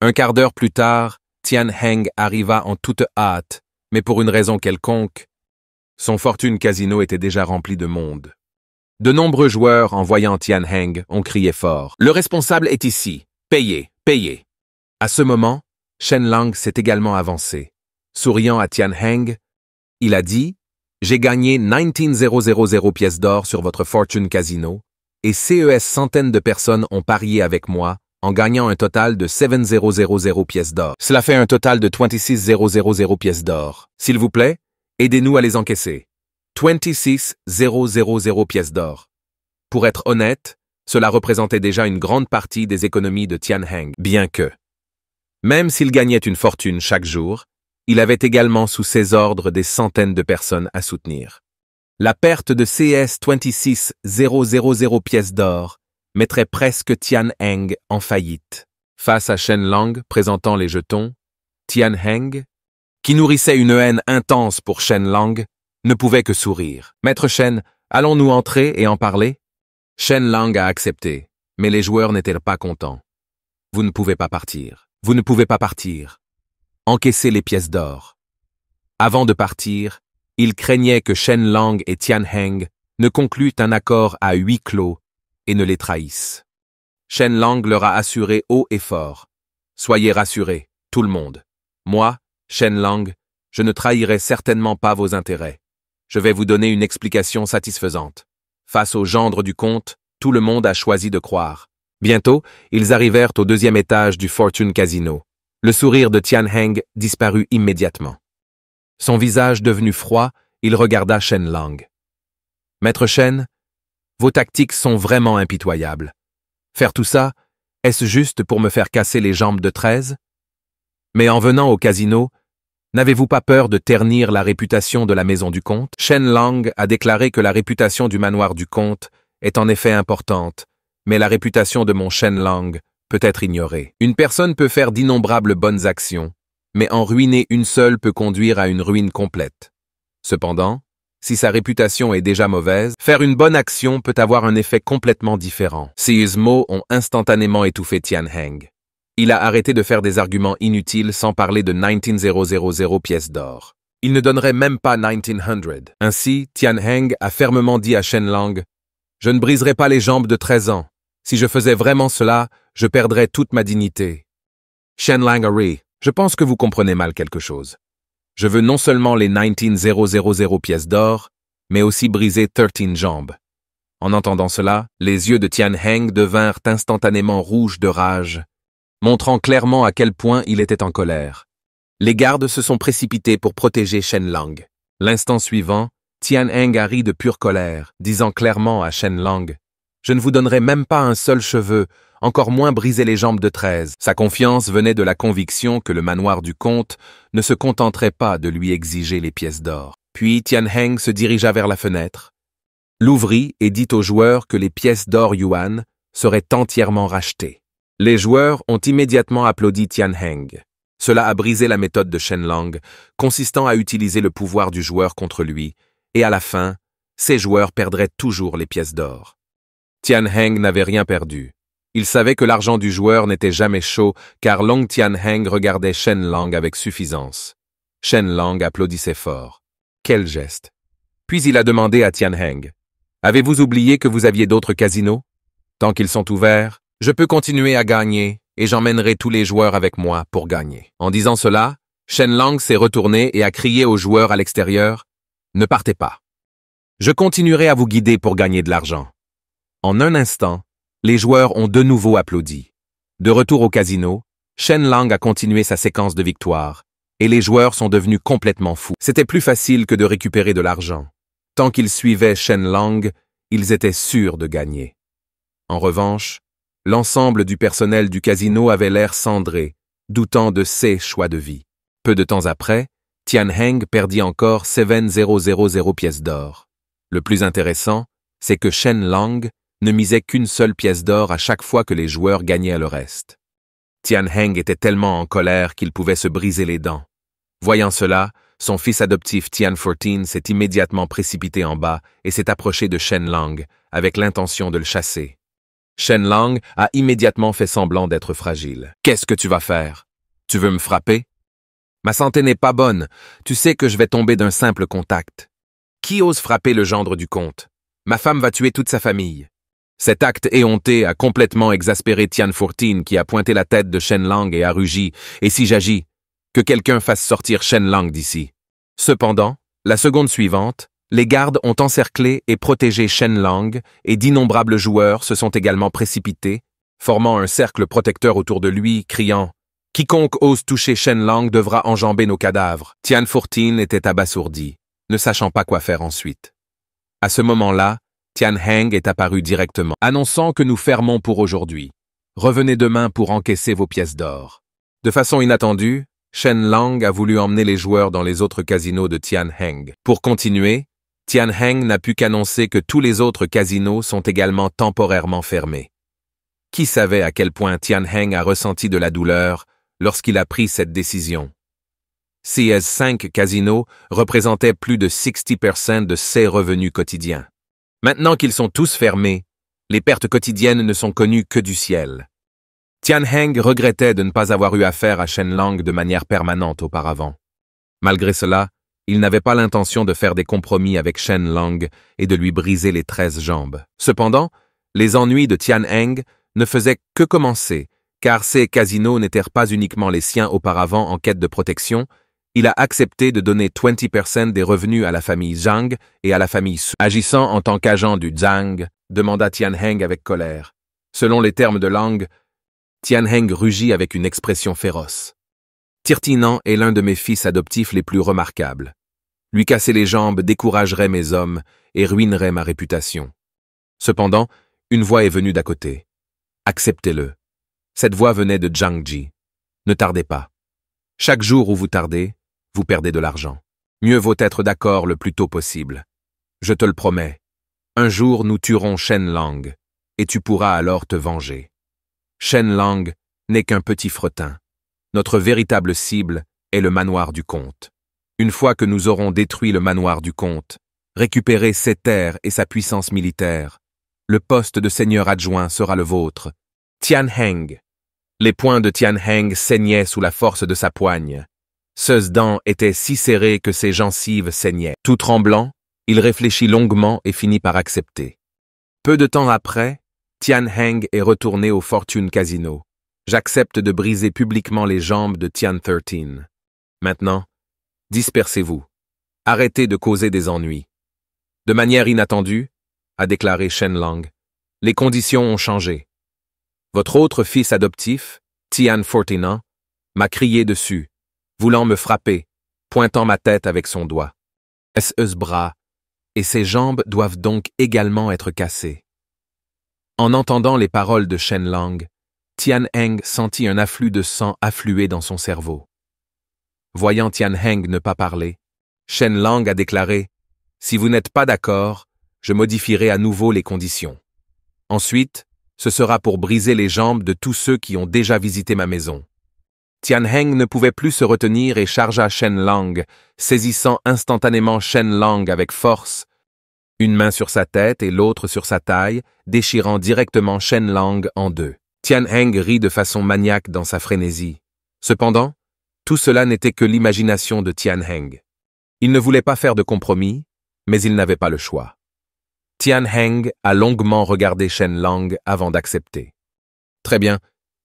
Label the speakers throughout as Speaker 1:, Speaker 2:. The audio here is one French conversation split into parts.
Speaker 1: Un quart d'heure plus tard, Tian Heng arriva en toute hâte, mais pour une raison quelconque, son Fortune Casino était déjà rempli de monde. De nombreux joueurs, en voyant Tian Heng, ont crié fort. « Le responsable est ici. Payez, payez !» À ce moment, Shen Lang s'est également avancé. Souriant à Tian Heng, il a dit « J'ai gagné 19,000 pièces d'or sur votre Fortune Casino et CES centaines de personnes ont parié avec moi en gagnant un total de 7,000 pièces d'or. Cela fait un total de 26,000 pièces d'or. S'il vous plaît, aidez-nous à les encaisser. 26,000 pièces d'or. Pour être honnête, cela représentait déjà une grande partie des économies de Tian Heng, bien que, même s'il gagnait une fortune chaque jour, il avait également sous ses ordres des centaines de personnes à soutenir. La perte de CS 26,000 pièces d'or mettrait presque Tian Heng en faillite. Face à Shen Lang présentant les jetons, Tian Heng, qui nourrissait une haine intense pour Shen Lang, ne pouvait que sourire. « Maître Shen, allons-nous entrer et en parler ?» Shen Lang a accepté, mais les joueurs n'étaient pas contents. « Vous ne pouvez pas partir. Vous ne pouvez pas partir. Encaissez les pièces d'or. » Avant de partir, il craignait que Shen Lang et Tian Heng ne concluent un accord à huis clos et ne les trahissent. Shen Lang leur a assuré haut et fort. « Soyez rassurés, tout le monde. Moi, Shen Lang, je ne trahirai certainement pas vos intérêts. Je vais vous donner une explication satisfaisante. » Face au gendre du comte, tout le monde a choisi de croire. Bientôt, ils arrivèrent au deuxième étage du Fortune Casino. Le sourire de Tian Heng disparut immédiatement. Son visage devenu froid, il regarda Shen Lang. « Maître Shen, vos tactiques sont vraiment impitoyables. Faire tout ça, est-ce juste pour me faire casser les jambes de 13? Mais en venant au casino, n'avez-vous pas peur de ternir la réputation de la maison du comte? » Shen Lang a déclaré que la réputation du manoir du comte est en effet importante, mais la réputation de mon Shen Lang peut être ignorée. Une personne peut faire d'innombrables bonnes actions, mais en ruiner une seule peut conduire à une ruine complète. Cependant, si sa réputation est déjà mauvaise, faire une bonne action peut avoir un effet complètement différent. Ces mots ont instantanément étouffé Tian Heng. Il a arrêté de faire des arguments inutiles sans parler de 19,000 pièces d'or. Il ne donnerait même pas 1900. Ainsi, Tian Heng a fermement dit à Shen Lang « Je ne briserai pas les jambes de 13 ans. Si je faisais vraiment cela, je perdrais toute ma dignité. » Shen Lang a ri. « Je pense que vous comprenez mal quelque chose. Je veux non seulement les 19,000 pièces d'or, mais aussi briser 13 jambes. » En entendant cela, les yeux de Tian Heng devinrent instantanément rouges de rage, montrant clairement à quel point il était en colère. Les gardes se sont précipités pour protéger Shen Lang. L'instant suivant, Tian Heng a ri de pure colère, disant clairement à Shen Lang « Je ne vous donnerai même pas un seul cheveu, encore moins briser les jambes de 13. » Sa confiance venait de la conviction que le manoir du comte ne se contenterait pas de lui exiger les pièces d'or. Puis Tian Heng se dirigea vers la fenêtre, l'ouvrit et dit aux joueurs que les pièces d'or yuan seraient entièrement rachetées. Les joueurs ont immédiatement applaudi Tian Heng. Cela a brisé la méthode de Shen Lang, consistant à utiliser le pouvoir du joueur contre lui, et à la fin, ces joueurs perdraient toujours les pièces d'or. Tian Heng n'avait rien perdu. Il savait que l'argent du joueur n'était jamais chaud, car Long Tian Heng regardait Shen Lang avec suffisance. Shen Lang applaudissait fort. Quel geste! Puis il a demandé à Tian Heng « Avez-vous oublié que vous aviez d'autres casinos? Tant qu'ils sont ouverts, je peux continuer à gagner et j'emmènerai tous les joueurs avec moi pour gagner. » En disant cela, Shen Lang s'est retourné et a crié aux joueurs à l'extérieur « Ne partez pas. Je continuerai à vous guider pour gagner de l'argent. » En un instant, les joueurs ont de nouveau applaudi. De retour au casino, Shen Lang a continué sa séquence de victoires et les joueurs sont devenus complètement fous. C'était plus facile que de récupérer de l'argent. Tant qu'ils suivaient Shen Lang, ils étaient sûrs de gagner. En revanche, l'ensemble du personnel du casino avait l'air cendré, doutant de ses choix de vie. Peu de temps après, Tian Heng perdit encore 7,000 pièces d'or. Le plus intéressant, c'est que Shen Lang ne misait qu'une seule pièce d'or à chaque fois que les joueurs gagnaient le reste. Tian Heng était tellement en colère qu'il pouvait se briser les dents. Voyant cela, son fils adoptif Tian 14 s'est immédiatement précipité en bas et s'est approché de Shen Lang avec l'intention de le chasser. Shen Lang a immédiatement fait semblant d'être fragile. « Qu'est-ce que tu vas faire? Tu veux me frapper? Ma santé n'est pas bonne. Tu sais que je vais tomber d'un simple contact. Qui ose frapper le gendre du comte? Ma femme va tuer toute sa famille. » Cet acte éhonté a complètement exaspéré Tian Fortin qui a pointé la tête de Shen Lang et a rugi « Et si j'agis? Que quelqu'un fasse sortir Shen Lang d'ici. » Cependant, la seconde suivante, les gardes ont encerclé et protégé Shen Lang et d'innombrables joueurs se sont également précipités, formant un cercle protecteur autour de lui, criant « Quiconque ose toucher Shen Lang devra enjamber nos cadavres. » Tian Fortin était abasourdi, ne sachant pas quoi faire ensuite. À ce moment-là, Tian Heng est apparu directement, annonçant que nous fermons pour aujourd'hui. Revenez demain pour encaisser vos pièces d'or. De façon inattendue, Shen Lang a voulu emmener les joueurs dans les autres casinos de Tian Heng. Pour continuer, Tian Heng n'a pu qu'annoncer que tous les autres casinos sont également temporairement fermés. Qui savait à quel point Tian Heng a ressenti de la douleur lorsqu'il a pris cette décision? Ces 5 casinos représentaient plus de 60% de ses revenus quotidiens. Maintenant qu'ils sont tous fermés, les pertes quotidiennes ne sont connues que du ciel. Tian Heng regrettait de ne pas avoir eu affaire à Shen Lang de manière permanente auparavant. Malgré cela, il n'avait pas l'intention de faire des compromis avec Shen Lang et de lui briser les 13 jambes. Cependant, les ennuis de Tian Heng ne faisaient que commencer, car ces casinos n'étaient pas uniquement les siens auparavant en quête de protection. Il a accepté de donner 20% des revenus à la famille Zhang et à la famille Su. Agissant en tant qu'agent du Zhang, demanda Tian Heng avec colère. Selon les termes de Lang, Tian Heng rugit avec une expression féroce. Tirtinan est l'un de mes fils adoptifs les plus remarquables. Lui casser les jambes découragerait mes hommes et ruinerait ma réputation. Cependant, une voix est venue d'à côté. Acceptez-le. Cette voix venait de Zhang Ji. Ne tardez pas. Chaque jour où vous tardez, vous perdez de l'argent. Mieux vaut être d'accord le plus tôt possible. Je te le promets. Un jour, nous tuerons Shen Lang, et tu pourras alors te venger. Shen Lang n'est qu'un petit fretin. Notre véritable cible est le manoir du comte. Une fois que nous aurons détruit le manoir du comte, récupéré ses terres et sa puissance militaire, le poste de seigneur adjoint sera le vôtre. Tian Heng. Les poings de Tian Heng saignaient sous la force de sa poigne. Ses dents étaient si serrées que ses gencives saignaient. Tout tremblant, il réfléchit longuement et finit par accepter. Peu de temps après, Tian Heng est retourné au Fortune Casino. J'accepte de briser publiquement les jambes de Tian 13. Maintenant, dispersez-vous. Arrêtez de causer des ennuis. De manière inattendue, a déclaré Shen Lang, les conditions ont changé. Votre autre fils adoptif, Tian 14, m'a crié dessus, voulant me frapper, pointant ma tête avec son doigt. Ses bras et ses jambes doivent donc également être cassés. En entendant les paroles de Shen Lang, Tian Heng sentit un afflux de sang affluer dans son cerveau. Voyant Tian Heng ne pas parler, Shen Lang a déclaré « Si vous n'êtes pas d'accord, je modifierai à nouveau les conditions. Ensuite, ce sera pour briser les jambes de tous ceux qui ont déjà visité ma maison. » Tian Heng ne pouvait plus se retenir et chargea Shen Lang, saisissant instantanément Shen Lang avec force, une main sur sa tête et l'autre sur sa taille, déchirant directement Shen Lang en deux. Tian Heng rit de façon maniaque dans sa frénésie. Cependant, tout cela n'était que l'imagination de Tian Heng. Il ne voulait pas faire de compromis, mais il n'avait pas le choix. Tian Heng a longuement regardé Shen Lang avant d'accepter. Très bien,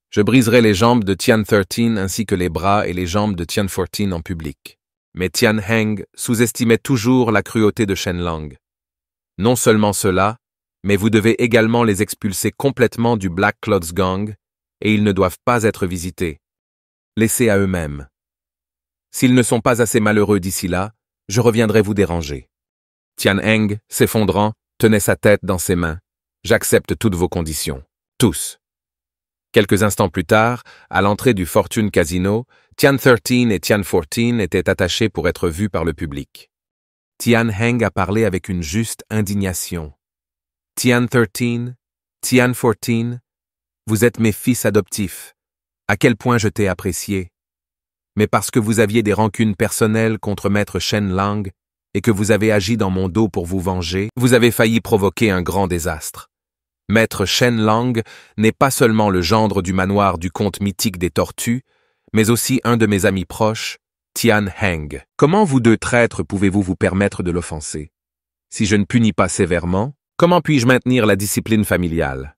Speaker 1: je briserai les jambes de Tian 13 ainsi que les bras et les jambes de Tian 14 en public. Mais Tian Heng sous-estimait toujours la cruauté de Shen Lang. Non seulement cela, mais vous devez également les expulser complètement du Black Clods Gang et ils ne doivent pas être visités. Laissez à eux-mêmes. S'ils ne sont pas assez malheureux d'ici là, je reviendrai vous déranger. Tian Heng, s'effondrant, tenait sa tête dans ses mains. J'accepte toutes vos conditions. Tous. Quelques instants plus tard, à l'entrée du Fortune Casino, Tian 13 et Tian 14 étaient attachés pour être vus par le public. Tian Heng a parlé avec une juste indignation. Tian 13, Tian 14, vous êtes mes fils adoptifs. À quel point je t'ai apprécié. Mais parce que vous aviez des rancunes personnelles contre maître Shen Lang et que vous avez agi dans mon dos pour vous venger, vous avez failli provoquer un grand désastre. Maître Shen Lang n'est pas seulement le gendre du manoir du conte mythique des tortues, mais aussi un de mes amis proches, Tian Heng. Comment vous deux traîtres pouvez-vous vous permettre de l'offenser? Si je ne punis pas sévèrement, comment puis-je maintenir la discipline familiale?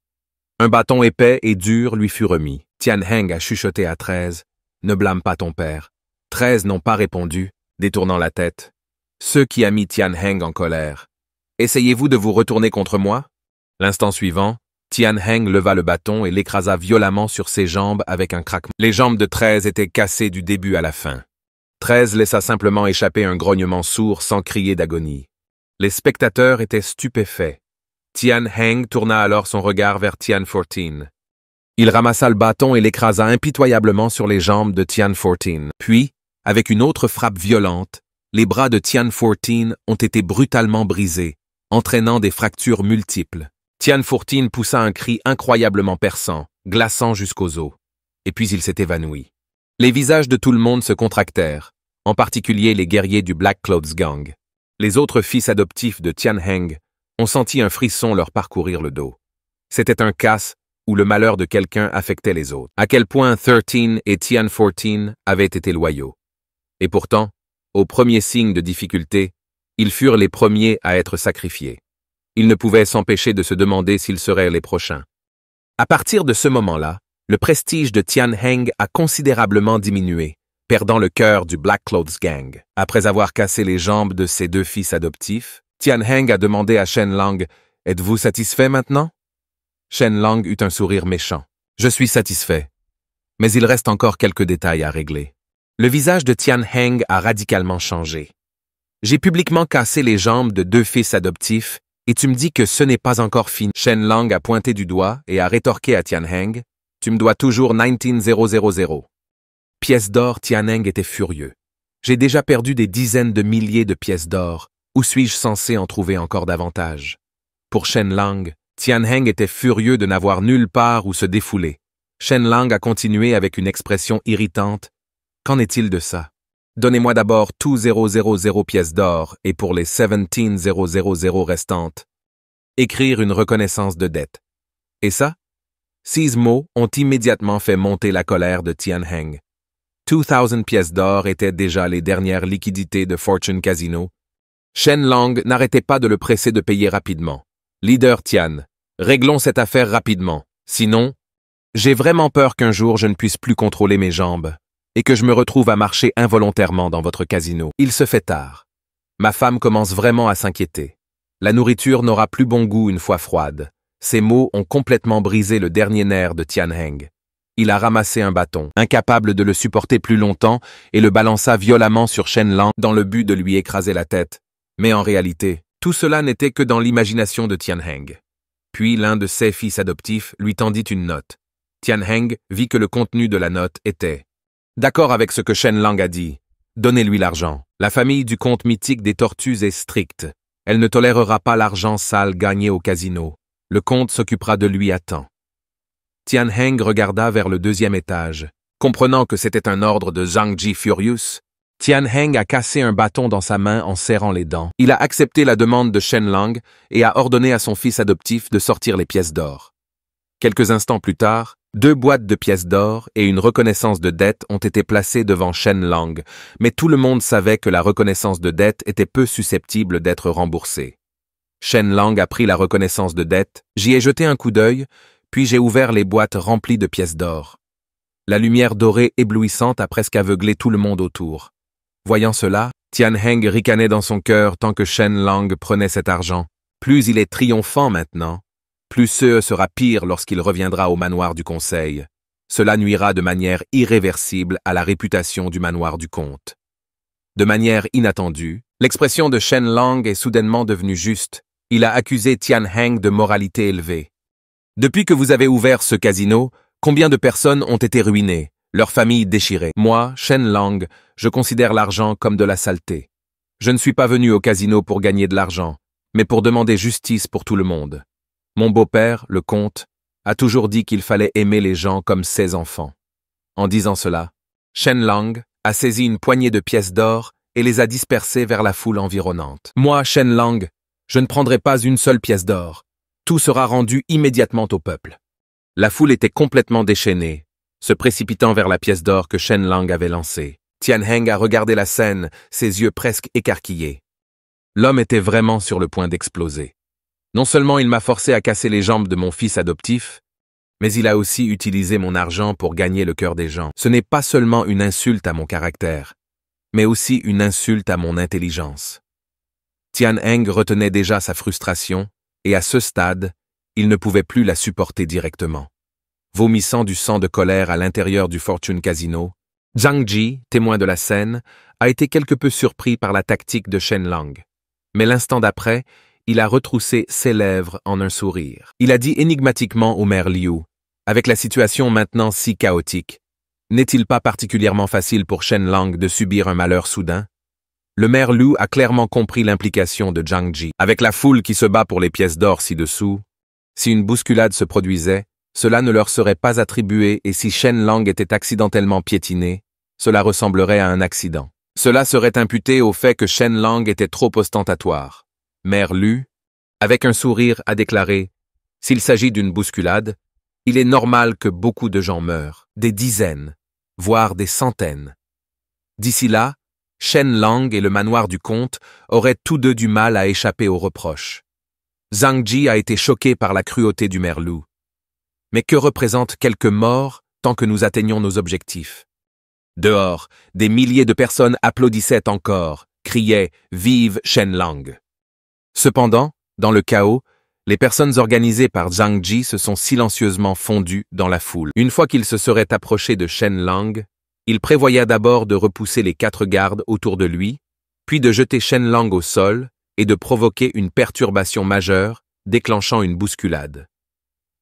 Speaker 1: Un bâton épais et dur lui fut remis. Tian Heng a chuchoté à 13. Ne blâme pas ton père. 13 n'ont pas répondu, détournant la tête. Ce qui a mis Tian Heng en colère. Essayez-vous de vous retourner contre moi? L'instant suivant, Tian Heng leva le bâton et l'écrasa violemment sur ses jambes avec un craquement. Les jambes de 13 étaient cassées du début à la fin. 13 laissa simplement échapper un grognement sourd sans crier d'agonie. Les spectateurs étaient stupéfaits. Tian Heng tourna alors son regard vers Tian 14. Il ramassa le bâton et l'écrasa impitoyablement sur les jambes de Tian 14. Puis, avec une autre frappe violente, les bras de Tian 14 ont été brutalement brisés, entraînant des fractures multiples. Tian 14 poussa un cri incroyablement perçant, glaçant jusqu'aux os. Et puis il s'est évanoui. Les visages de tout le monde se contractèrent, en particulier les guerriers du Black Clothes Gang. Les autres fils adoptifs de Tian Heng ont senti un frisson leur parcourir le dos. C'était un casse où le malheur de quelqu'un affectait les autres. À quel point 13 et Tian 14 avaient été loyaux. Et pourtant, au premier signe de difficulté, ils furent les premiers à être sacrifiés. Ils ne pouvaient s'empêcher de se demander s'ils seraient les prochains. À partir de ce moment-là, le prestige de Tian Heng a considérablement diminué, perdant le cœur du Black Clothes Gang. Après avoir cassé les jambes de ses deux fils adoptifs, Tian Heng a demandé à Shen Lang « Êtes-vous satisfait maintenant ?» Shen Lang eut un sourire méchant. « Je suis satisfait. Mais il reste encore quelques détails à régler. » Le visage de Tian Heng a radicalement changé. « J'ai publiquement cassé les jambes de deux fils adoptifs et tu me dis que ce n'est pas encore fini. » Shen Lang a pointé du doigt et a rétorqué à Tian Heng « Tu me dois toujours 19,000. » Pièces d'or, Tian Heng était furieux. « J'ai déjà perdu des dizaines de milliers de pièces d'or. Où suis-je censé en trouver encore davantage? » Pour Shen Lang, Tian Heng était furieux de n'avoir nulle part où se défouler. Shen Lang a continué avec une expression irritante. « Qu'en est-il de ça? Donnez-moi d'abord tout 000 pièces d'or et pour les 17,000 restantes, écrire une reconnaissance de dette. » Et ça? 6 mots ont immédiatement fait monter la colère de Tian Heng. 2000 pièces d'or étaient déjà les dernières liquidités de Fortune Casino. Shen Lang n'arrêtait pas de le presser de payer rapidement. « Leader Tian, réglons cette affaire rapidement. Sinon, j'ai vraiment peur qu'un jour je ne puisse plus contrôler mes jambes et que je me retrouve à marcher involontairement dans votre casino. Il se fait tard. Ma femme commence vraiment à s'inquiéter. La nourriture n'aura plus bon goût une fois froide. » Ces mots ont complètement brisé le dernier nerf de Tian Heng. Il a ramassé un bâton, incapable de le supporter plus longtemps, et le balança violemment sur Shen Lang dans le but de lui écraser la tête. Mais en réalité, tout cela n'était que dans l'imagination de Tian Heng. Puis l'un de ses fils adoptifs lui tendit une note. Tian Heng vit que le contenu de la note était « D'accord avec ce que Shen Lang a dit. Donnez-lui l'argent. La famille du conte mythique des tortues est stricte. Elle ne tolérera pas l'argent sale gagné au casino. Le comte s'occupera de lui à temps. » Tian Heng regarda vers le deuxième étage. Comprenant que c'était un ordre de Zhang Ji Furious, Tian Heng a cassé un bâton dans sa main en serrant les dents. Il a accepté la demande de Shen Lang et a ordonné à son fils adoptif de sortir les pièces d'or. Quelques instants plus tard, 2 boîtes de pièces d'or et une reconnaissance de dette ont été placées devant Shen Lang, mais tout le monde savait que la reconnaissance de dette était peu susceptible d'être remboursée. Shen Lang a pris la reconnaissance de dette, j'y ai jeté un coup d'œil, puis j'ai ouvert les boîtes remplies de pièces d'or. La lumière dorée éblouissante a presque aveuglé tout le monde autour. Voyant cela, Tian Heng ricanait dans son cœur tant que Shen Lang prenait cet argent. Plus il est triomphant maintenant, plus ce sera pire lorsqu'il reviendra au manoir du conseil. Cela nuira de manière irréversible à la réputation du manoir du comte. De manière inattendue, l'expression de Shen Lang est soudainement devenue juste. Il a accusé Tian Heng de moralité élevée. « Depuis que vous avez ouvert ce casino, combien de personnes ont été ruinées, leurs familles déchirées? Moi, Shen Lang, je considère l'argent comme de la saleté. Je ne suis pas venu au casino pour gagner de l'argent, mais pour demander justice pour tout le monde. Mon beau-père, le comte, a toujours dit qu'il fallait aimer les gens comme ses enfants. » En disant cela, Shen Lang a saisi une poignée de pièces d'or et les a dispersées vers la foule environnante. « Moi, Shen Lang, je ne prendrai pas une seule pièce d'or. tout sera rendu immédiatement au peuple. La foule était complètement déchaînée, se précipitant vers la pièce d'or que Shen Lang avait lancée. Tian Heng a regardé la scène, ses yeux presque écarquillés. L'homme était vraiment sur le point d'exploser. Non seulement il m'a forcé à casser les jambes de mon fils adoptif, mais il a aussi utilisé mon argent pour gagner le cœur des gens. Ce n'est pas seulement une insulte à mon caractère, mais aussi une insulte à mon intelligence. Tian Heng retenait déjà sa frustration, et à ce stade, il ne pouvait plus la supporter directement. Vomissant du sang de colère à l'intérieur du Fortune Casino, Zhang Ji, témoin de la scène, a été quelque peu surpris par la tactique de Shen Lang. Mais l'instant d'après, il a retroussé ses lèvres en un sourire. Il a dit énigmatiquement au maire Liu, avec la situation maintenant si chaotique, n'est-il pas particulièrement facile pour Shen Lang de subir un malheur soudain? Le maire Liu a clairement compris l'implication de Zhang Ji. Avec la foule qui se bat pour les pièces d'or ci-dessous, si une bousculade se produisait, cela ne leur serait pas attribué et si Shen Lang était accidentellement piétiné, cela ressemblerait à un accident. Cela serait imputé au fait que Shen Lang était trop ostentatoire. Maire Liu, avec un sourire, a déclaré « S'il s'agit d'une bousculade, il est normal que beaucoup de gens meurent, des dizaines, voire des centaines. D'ici là, Shen Lang et le manoir du comte auraient tous deux du mal à échapper aux reproches. » Zhang Ji a été choqué par la cruauté du maire Liu. Mais que représentent quelques morts tant que nous atteignons nos objectifs? Dehors, des milliers de personnes applaudissaient encore, criaient « Vive Shen Lang !» Cependant, dans le chaos, les personnes organisées par Zhang Ji se sont silencieusement fondues dans la foule. Une fois qu'ils se seraient approchés de Shen Lang, il prévoyait d'abord de repousser les 4 gardes autour de lui, puis de jeter Shen Lang au sol et de provoquer une perturbation majeure, déclenchant une bousculade.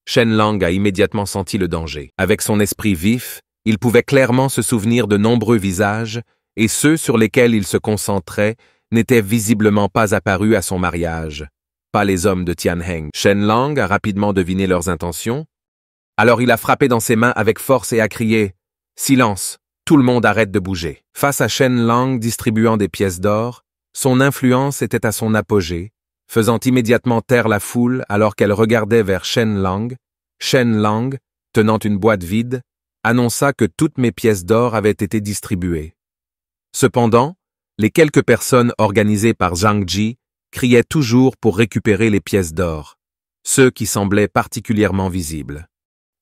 Speaker 1: Shen Lang a immédiatement senti le danger. Avec son esprit vif, il pouvait clairement se souvenir de nombreux visages, et ceux sur lesquels il se concentrait n'étaient visiblement pas apparus à son mariage, pas les hommes de Tian Heng. Shen Lang a rapidement deviné leurs intentions. Alors il a frappé dans ses mains avec force et a crié « Silence, tout le monde arrête de bouger ». Face à Shen Lang distribuant des pièces d'or, son influence était à son apogée, faisant immédiatement taire la foule alors qu'elle regardait vers Shen Lang. Shen Lang, tenant une boîte vide, annonça que toutes mes pièces d'or avaient été distribuées. Cependant, les quelques personnes organisées par Zhang Ji criaient toujours pour récupérer les pièces d'or, ceux qui semblaient particulièrement visibles.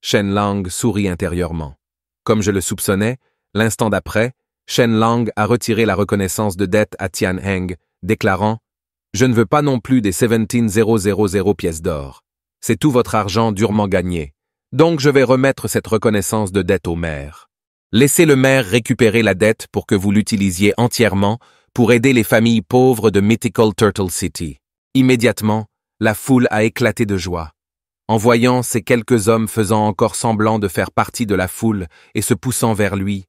Speaker 1: Shen Lang sourit intérieurement. Comme je le soupçonnais, l'instant d'après, Shen Lang a retiré la reconnaissance de dette à Tian Heng, déclarant « Je ne veux pas non plus des 17,000 pièces d'or. C'est tout votre argent durement gagné. Donc je vais remettre cette reconnaissance de dette au maire. Laissez le maire récupérer la dette pour que vous l'utilisiez entièrement pour aider les familles pauvres de Mythical Turtle City. » Immédiatement, la foule a éclaté de joie. En voyant ces quelques hommes faisant encore semblant de faire partie de la foule et se poussant vers lui,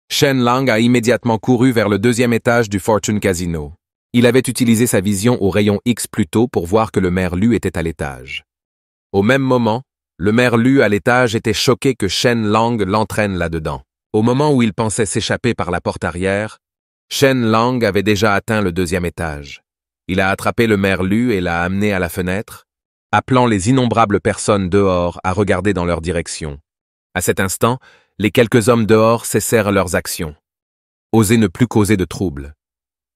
Speaker 1: Shen Lang a immédiatement couru vers le 2e étage du Fortune Casino. Il avait utilisé sa vision au rayon X plus tôt pour voir que le maire Liu était à l'étage. Au même moment, le maire Liu à l'étage était choqué que Shen Lang l'entraîne là-dedans. Au moment où il pensait s'échapper par la porte arrière, Shen Lang avait déjà atteint le 2e étage. Il a attrapé le maire Liu et l'a amené à la fenêtre, appelant les innombrables personnes dehors à regarder dans leur direction. À cet instant, les quelques hommes dehors cessèrent leurs actions. Oser ne plus causer de troubles.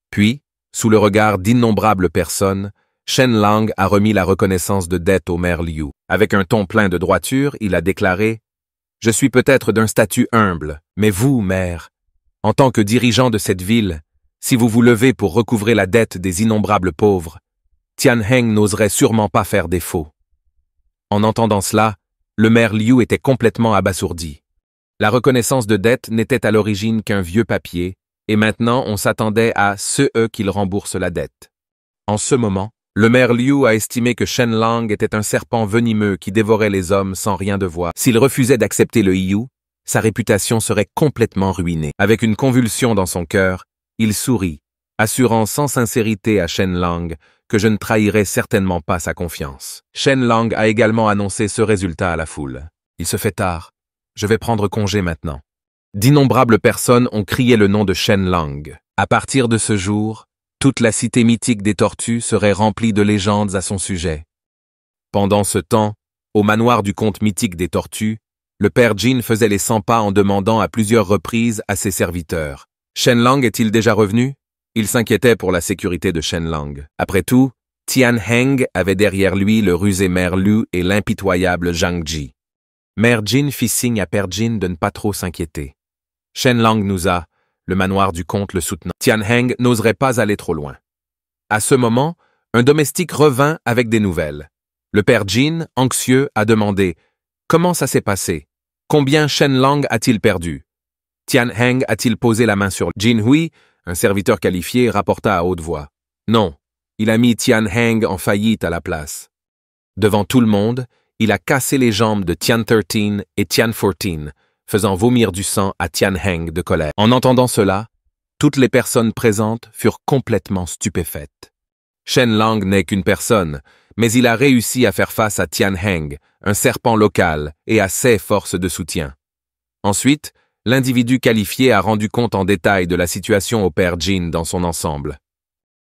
Speaker 1: Puis, sous le regard d'innombrables personnes, Shen Lang a remis la reconnaissance de dette au maire Liu. Avec un ton plein de droiture, il a déclaré « Je suis peut-être d'un statut humble, mais vous, maire, en tant que dirigeant de cette ville, si vous vous levez pour recouvrer la dette des innombrables pauvres, Tian Heng n'oserait sûrement pas faire défaut. » En entendant cela, le maire Liu était complètement abasourdi. La reconnaissance de dette n'était à l'origine qu'un vieux papier, et maintenant on s'attendait à ce qu'il rembourse la dette. En ce moment, le maire Liu a estimé que Shen Lang était un serpent venimeux qui dévorait les hommes sans rien devoir. S'il refusait d'accepter le Hiyu, sa réputation serait complètement ruinée. Avec une convulsion dans son cœur, il sourit, assurant sans sincérité à Shen Lang que je ne trahirais certainement pas sa confiance. Shen Lang a également annoncé ce résultat à la foule. Il se fait tard. Je vais prendre congé maintenant. D'innombrables personnes ont crié le nom de Shen Lang. À partir de ce jour, toute la cité mythique des tortues serait remplie de légendes à son sujet. Pendant ce temps, au manoir du conte mythique des tortues, le père Jin faisait les 100 pas en demandant à plusieurs reprises à ses serviteurs. Shenlang est-il déjà revenu? Il s'inquiétait pour la sécurité de Shenlang. Après tout, Tian Heng avait derrière lui le rusé Mère Lu et l'impitoyable Zhang Ji. Mère Jin fit signe à père Jin de ne pas trop s'inquiéter. Shenlang nous a, le manoir du comte le soutenant. Tian Heng n'oserait pas aller trop loin. À ce moment, un domestique revint avec des nouvelles. Le père Jin, anxieux, a demandé « Comment ça s'est passé? Combien Shenlang a-t-il perdu? Tian Heng a-t-il posé la main sur Jin Hui, un serviteur qualifié, rapporta à haute voix. Non, il a mis Tian Heng en faillite à la place. Devant tout le monde, il a cassé les jambes de Tian 13 et Tian 14, faisant vomir du sang à Tian Heng de colère. En entendant cela, toutes les personnes présentes furent complètement stupéfaites. Shenlang n'est qu'une personne, mais il a réussi à faire face à Tian Heng, un serpent local, et à ses forces de soutien. Ensuite, l'individu qualifié a rendu compte en détail de la situation au père Jin dans son ensemble,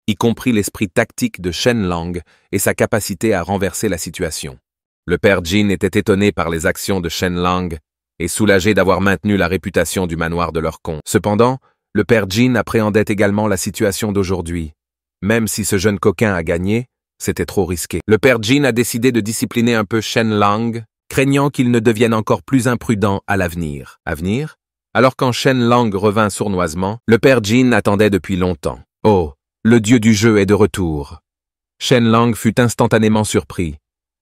Speaker 1: y compris l'esprit tactique de Shenlang et sa capacité à renverser la situation. Le père Jin était étonné par les actions de Shenlang et soulagé d'avoir maintenu la réputation du manoir de leur comte. Cependant, le père Jin appréhendait également la situation d'aujourd'hui. Même si ce jeune coquin a gagné, c'était trop risqué. Le père Jin a décidé de discipliner un peu Shenlang, craignant qu'il ne devienne encore plus imprudent à l'avenir. Avenir? Alors quand Shenlang revint sournoisement, le père Jin attendait depuis longtemps. Oh, le dieu du jeu est de retour. Shenlang fut instantanément surpris.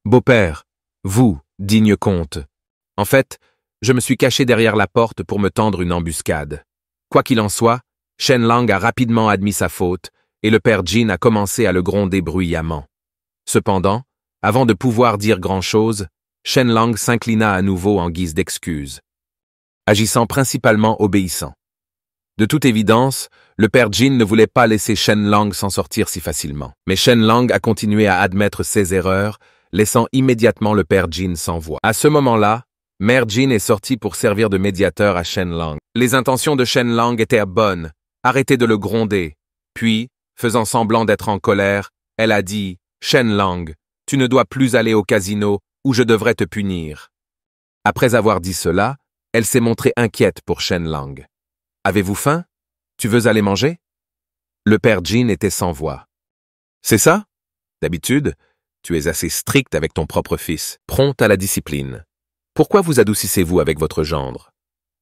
Speaker 1: Beau-père, vous, digne comte. En fait, je me suis caché derrière la porte pour me tendre une embuscade. Quoi qu'il en soit, Shenlang a rapidement admis sa faute et le père Jin a commencé à le gronder bruyamment. Cependant, avant de pouvoir dire grand-chose, Shenlang s'inclina à nouveau en guise d'excuse, agissant principalement obéissant. De toute évidence, le père Jin ne voulait pas laisser Shenlang s'en sortir si facilement. Mais Shenlang a continué à admettre ses erreurs, laissant immédiatement le père Jin sans voix. À ce moment-là, Mère Jin est sortie pour servir de médiateur à Shenlang. Les intentions de Shenlang étaient bonnes, arrêtez de le gronder. Puis, faisant semblant d'être en colère, elle a dit « Shenlang, tu ne dois plus aller au casino ou je devrais te punir. » Après avoir dit cela, elle s'est montrée inquiète pour Shenlang. « Avez-vous faim? Tu veux aller manger ?» Le père Jin était sans voix. « C'est ça? D'habitude, tu es assez strict avec ton propre fils, prompt à la discipline. Pourquoi vous adoucissez-vous avec votre gendre? »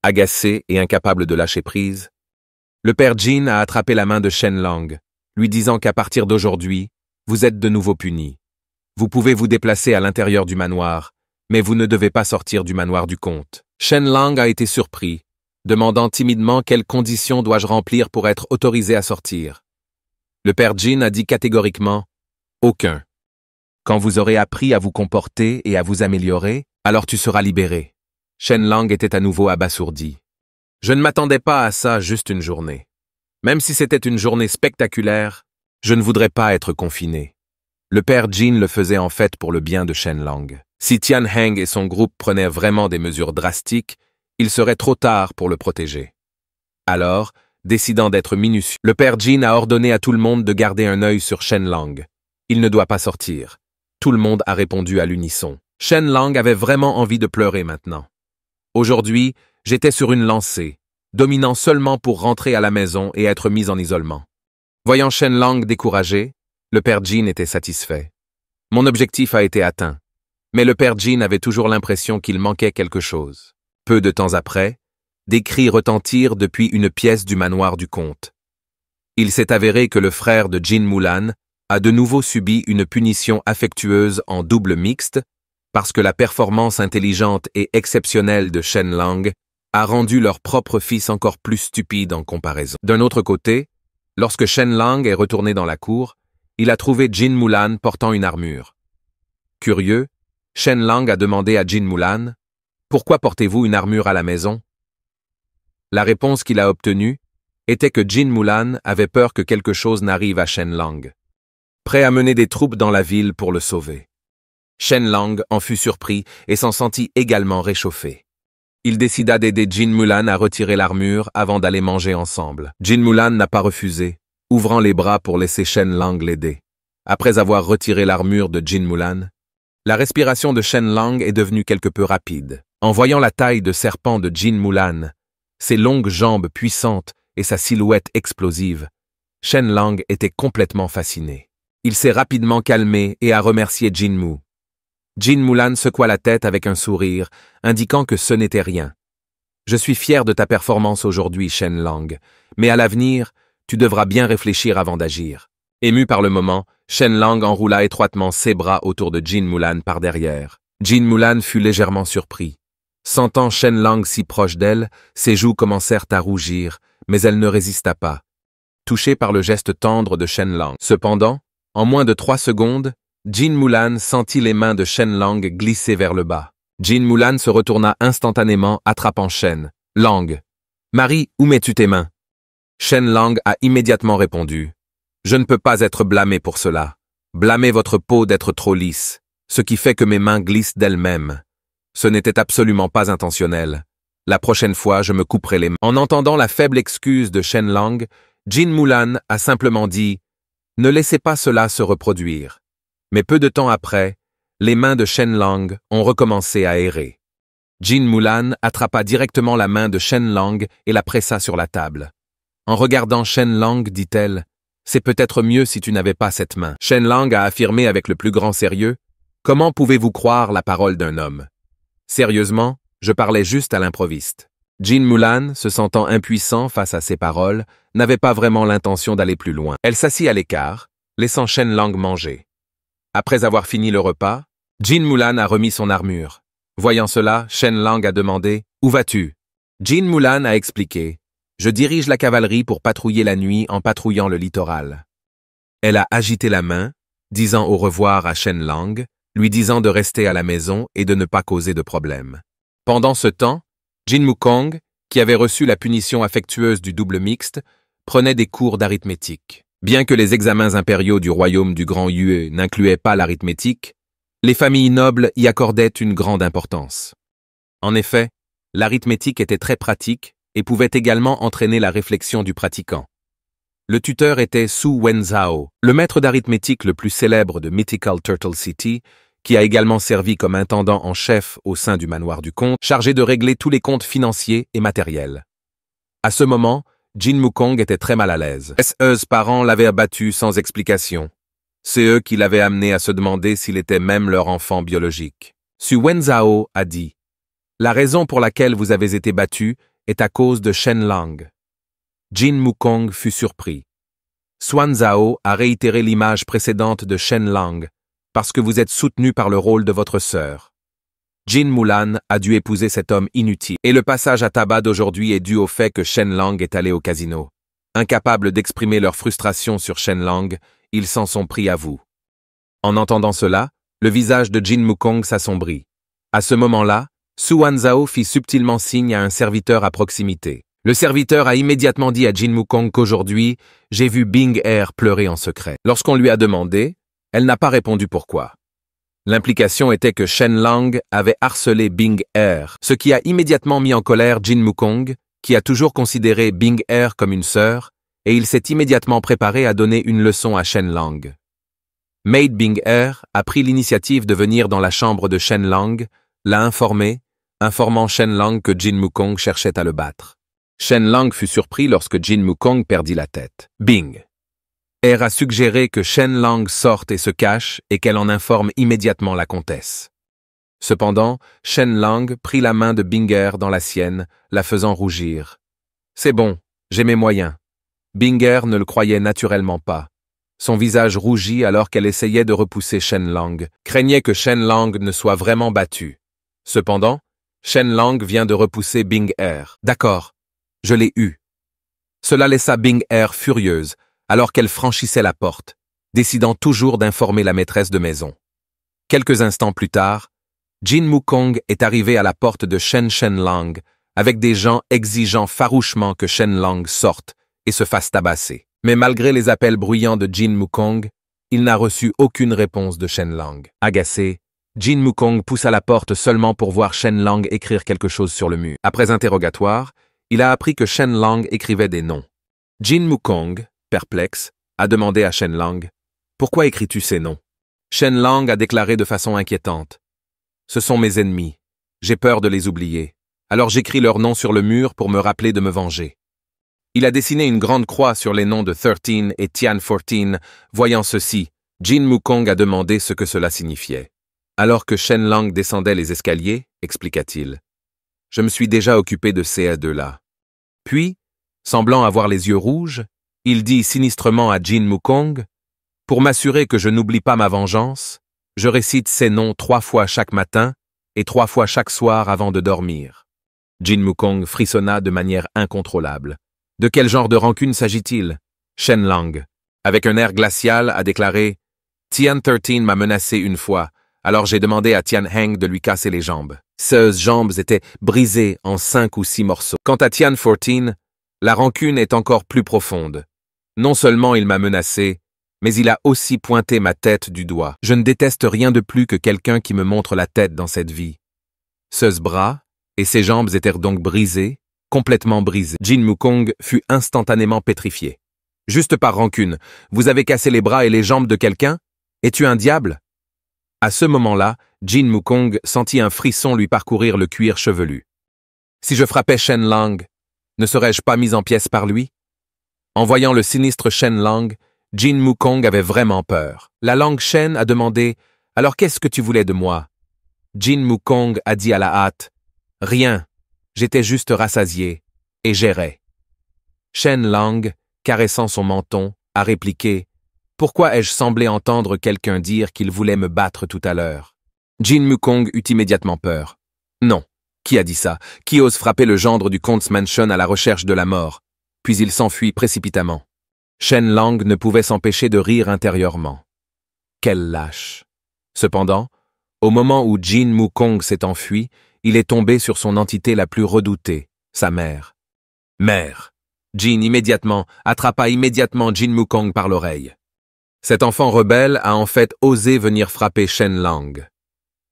Speaker 1: Agacé et incapable de lâcher prise, le père Jin a attrapé la main de Shenlang, lui disant qu'à partir d'aujourd'hui, vous êtes de nouveau puni. Vous pouvez vous déplacer à l'intérieur du manoir, mais vous ne devez pas sortir du manoir du comte. Shenlang a été surpris, demandant timidement quelles conditions dois-je remplir pour être autorisé à sortir. Le père Jin a dit catégoriquement « Aucun. Quand vous aurez appris à vous comporter et à vous améliorer, alors tu seras libéré. » Shenlang était à nouveau abasourdi. Je ne m'attendais pas à ça juste une journée. Même si c'était une journée spectaculaire, je ne voudrais pas être confiné. Le père Jin le faisait en fait pour le bien de Shenlang. Si Tian Heng et son groupe prenaient vraiment des mesures drastiques, il serait trop tard pour le protéger. Alors, décidant d'être minutieux, le père Jin a ordonné à tout le monde de garder un œil sur Shenlang. Il ne doit pas sortir. Tout le monde a répondu à l'unisson. Shenlang avait vraiment envie de pleurer maintenant. Aujourd'hui, j'étais sur une lancée, dominant seulement pour rentrer à la maison et être mis en isolement. Voyant Shenlang découragé, le père Jin était satisfait. Mon objectif a été atteint, mais le père Jin avait toujours l'impression qu'il manquait quelque chose. Peu de temps après, des cris retentirent depuis une pièce du manoir du comte. Il s'est avéré que le frère de Jin Mulan a de nouveau subi une punition affectueuse en double mixte parce que la performance intelligente et exceptionnelle de Shenlang a rendu leur propre fils encore plus stupide en comparaison. D'un autre côté, lorsque Shenlang est retourné dans la cour, il a trouvé Jin Mulan portant une armure. Curieux, Shenlang a demandé à Jin Mulan « Pourquoi portez-vous une armure à la maison ?» La réponse qu'il a obtenue était que Jin Mulan avait peur que quelque chose n'arrive à Shenlang, prêt à mener des troupes dans la ville pour le sauver. Shenlang en fut surpris et s'en sentit également réchauffé. Il décida d'aider Jin Mulan à retirer l'armure avant d'aller manger ensemble. Jin Mulan n'a pas refusé, ouvrant les bras pour laisser Shenlang l'aider. Après avoir retiré l'armure de Jin Mulan, La respiration de Shen Lang est devenue quelque peu rapide. En voyant la taille de serpent de Jin Mulan, ses longues jambes puissantes et sa silhouette explosive, Shen Lang était complètement fasciné. Il s'est rapidement calmé et a remercié Jin Mu. Jin Mulan secoua la tête avec un sourire, indiquant que ce n'était rien. « Je suis fier de ta performance aujourd'hui, Shen Lang, mais à l'avenir, tu devras bien réfléchir avant d'agir. » Ému par le moment, Shen Lang enroula étroitement ses bras autour de Jin Mulan par derrière. Jin Mulan fut légèrement surpris. Sentant Shen Lang si proche d'elle, ses joues commencèrent à rougir, mais elle ne résista pas, touchée par le geste tendre de Shen Lang. Cependant, en moins de 3 secondes, Jin Mulan sentit les mains de Shen Lang glisser vers le bas. Jin Mulan se retourna instantanément, attrapant Shen Lang. « Marie, où mets-tu tes mains ?» Shen Lang a immédiatement répondu. « Je ne peux pas être blâmé pour cela. Blâmez votre peau d'être trop lisse, ce qui fait que mes mains glissent d'elles-mêmes. Ce n'était absolument pas intentionnel. La prochaine fois, je me couperai les mains. » En entendant la faible excuse de Shen Lang, Jin Mulan a simplement dit « Ne laissez pas cela se reproduire. » Mais peu de temps après, les mains de Shen Lang ont recommencé à errer. Jin Mulan attrapa directement la main de Shen Lang et la pressa sur la table. En regardant Shen Lang, dit-elle, « C'est peut-être mieux si tu n'avais pas cette main. » Shen Lang a affirmé avec le plus grand sérieux, « Comment pouvez-vous croire la parole d'un homme? Sérieusement, je parlais juste à l'improviste. » Jin Mulan, se sentant impuissant face à ces paroles, n'avait pas vraiment l'intention d'aller plus loin. Elle s'assit à l'écart, laissant Shen Lang manger. Après avoir fini le repas, Jin Mulan a remis son armure. Voyant cela, Shen Lang a demandé « Où vas-tu » Jin Mulan a expliqué « Je dirige la cavalerie pour patrouiller la nuit en patrouillant le littoral. » Elle a agité la main, disant au revoir à Shen Lang, lui disant de rester à la maison et de ne pas causer de problème. Pendant ce temps, Jin Wukong, qui avait reçu la punition affectueuse du double mixte, prenait des cours d'arithmétique. Bien que les examens impériaux du royaume du Grand Yue n'incluaient pas l'arithmétique, les familles nobles y accordaient une grande importance. En effet, l'arithmétique était très pratique et pouvait également entraîner la réflexion du pratiquant. Le tuteur était Su Wenzhao, le maître d'arithmétique le plus célèbre de Mythical Turtle City, qui a également servi comme intendant en chef au sein du manoir du comte, chargé de régler tous les comptes financiers et matériels. À ce moment, Jin Wukong était très mal à l'aise. Ses parents l'avaient abattu sans explication. C'est eux qui l'avaient amené à se demander s'il était même leur enfant biologique. Su Wenzhao a dit « La raison pour laquelle vous avez été battu est à cause de Shen Lang. » Jin Wukong fut surpris. Xuan Zhao a réitéré l'image précédente de Shen Lang, parce que vous êtes soutenu par le rôle de votre sœur. Jin Mulan a dû épouser cet homme inutile, et le passage à tabac d'aujourd'hui est dû au fait que Shen Lang est allé au casino. Incapables d'exprimer leur frustration sur Shen Lang, ils s'en sont pris à vous. En entendant cela, le visage de Jin Wukong s'assombrit. À ce moment-là, Xuan Zhao fit subtilement signe à un serviteur à proximité. Le serviteur a immédiatement dit à Jin Wukong qu'aujourd'hui, j'ai vu Bing Er pleurer en secret. Lorsqu'on lui a demandé, elle n'a pas répondu pourquoi. L'implication était que Shen Lang avait harcelé Bing Er, ce qui a immédiatement mis en colère Jin Wukong, qui a toujours considéré Bing Er comme une sœur, et il s'est immédiatement préparé à donner une leçon à Shen Lang. Maid Bing Er a pris l'initiative de venir dans la chambre de Shen Lang, l'a informé, informant Shen Lang que Jin Wukong cherchait à le battre. Shen Lang fut surpris lorsque Jin Wukong perdit la tête. Bing Er a suggéré que Shen Lang sorte et se cache et qu'elle en informe immédiatement la comtesse. Cependant, Shen Lang prit la main de Bing Er dans la sienne, la faisant rougir. « C'est bon, j'ai mes moyens. » Bing Er ne le croyait naturellement pas. Son visage rougit alors qu'elle essayait de repousser Shen Lang, craignait que Shen Lang ne soit vraiment battu. Cependant, Shen Lang vient de repousser Bing Er. « D'accord, je l'ai eu. » Cela laissa Bing Er furieuse, alors qu'elle franchissait la porte, décidant toujours d'informer la maîtresse de maison. Quelques instants plus tard, Jin Wukong est arrivé à la porte de Shen Lang, avec des gens exigeant farouchement que Shen Lang sorte et se fasse tabasser. Mais malgré les appels bruyants de Jin Wukong, il n'a reçu aucune réponse de Shen Lang. Agacé, Jin Wukong poussa la porte seulement pour voir Shen Lang écrire quelque chose sur le mur. Après interrogatoire, il a appris que Shen Lang écrivait des noms. Jin Wukong, perplexe, a demandé à Shen Lang « Pourquoi écris-tu ces noms ?» Shen Lang a déclaré de façon inquiétante. Ce sont mes ennemis. J'ai peur de les oublier. Alors j'écris leur nom sur le mur pour me rappeler de me venger. Il a dessiné une grande croix sur les noms de 13 et Tian 14. Voyant ceci, Jin Wukong a demandé ce que cela signifiait. Alors que Shen Lang descendait les escaliers, expliqua-t-il. Je me suis déjà occupé de ces deux-là. Puis, semblant avoir les yeux rouges, il dit sinistrement à Jin Wukong, « Pour m'assurer que je n'oublie pas ma vengeance, je récite ces noms 3 fois chaque matin et 3 fois chaque soir avant de dormir. » Jin Wukong frissonna de manière incontrôlable. De quel genre de rancune s'agit-il? Shen Lang, avec un air glacial, a déclaré « Tian 13 m'a menacé une fois, alors j'ai demandé à Tian Heng de lui casser les jambes. Ces jambes étaient brisées en 5 ou 6 morceaux. Quant à Tian 14, la rancune est encore plus profonde. Non seulement il m'a menacé, mais il a aussi pointé ma tête du doigt. Je ne déteste rien de plus que quelqu'un qui me montre la tête dans cette vie. Ses bras et ses jambes étaient donc brisés, complètement brisés. Jin Wukong fut instantanément pétrifié. Juste par rancune, vous avez cassé les bras et les jambes de quelqu'un? Es-tu un diable? À ce moment-là, Jin Wukong sentit un frisson lui parcourir le cuir chevelu. Si je frappais Shen Lang, ne serais-je pas mis en pièces par lui? En voyant le sinistre Shen Lang, Jin Wukong avait vraiment peur. La langue Shen a demandé « Alors qu'est-ce que tu voulais de moi ?» Jin Wukong a dit à la hâte « Rien, j'étais juste rassasié, et j'errais. » Shen Lang, caressant son menton, a répliqué « Pourquoi ai-je semblé entendre quelqu'un dire qu'il voulait me battre tout à l'heure ?» Jin Wukong eut immédiatement peur. « Non, qui a dit ça? Qui ose frapper le gendre du comte Mansion à la recherche de la mort ?» Puis il s'enfuit précipitamment. Shen Lang ne pouvait s'empêcher de rire intérieurement. Quel lâche! Cependant, au moment où Jin Wukong s'est enfui, il est tombé sur son entité la plus redoutée, sa mère. « Mère !» Jin attrapa immédiatement Jin Wukong par l'oreille. Cet enfant rebelle a en fait osé venir frapper Shen Lang.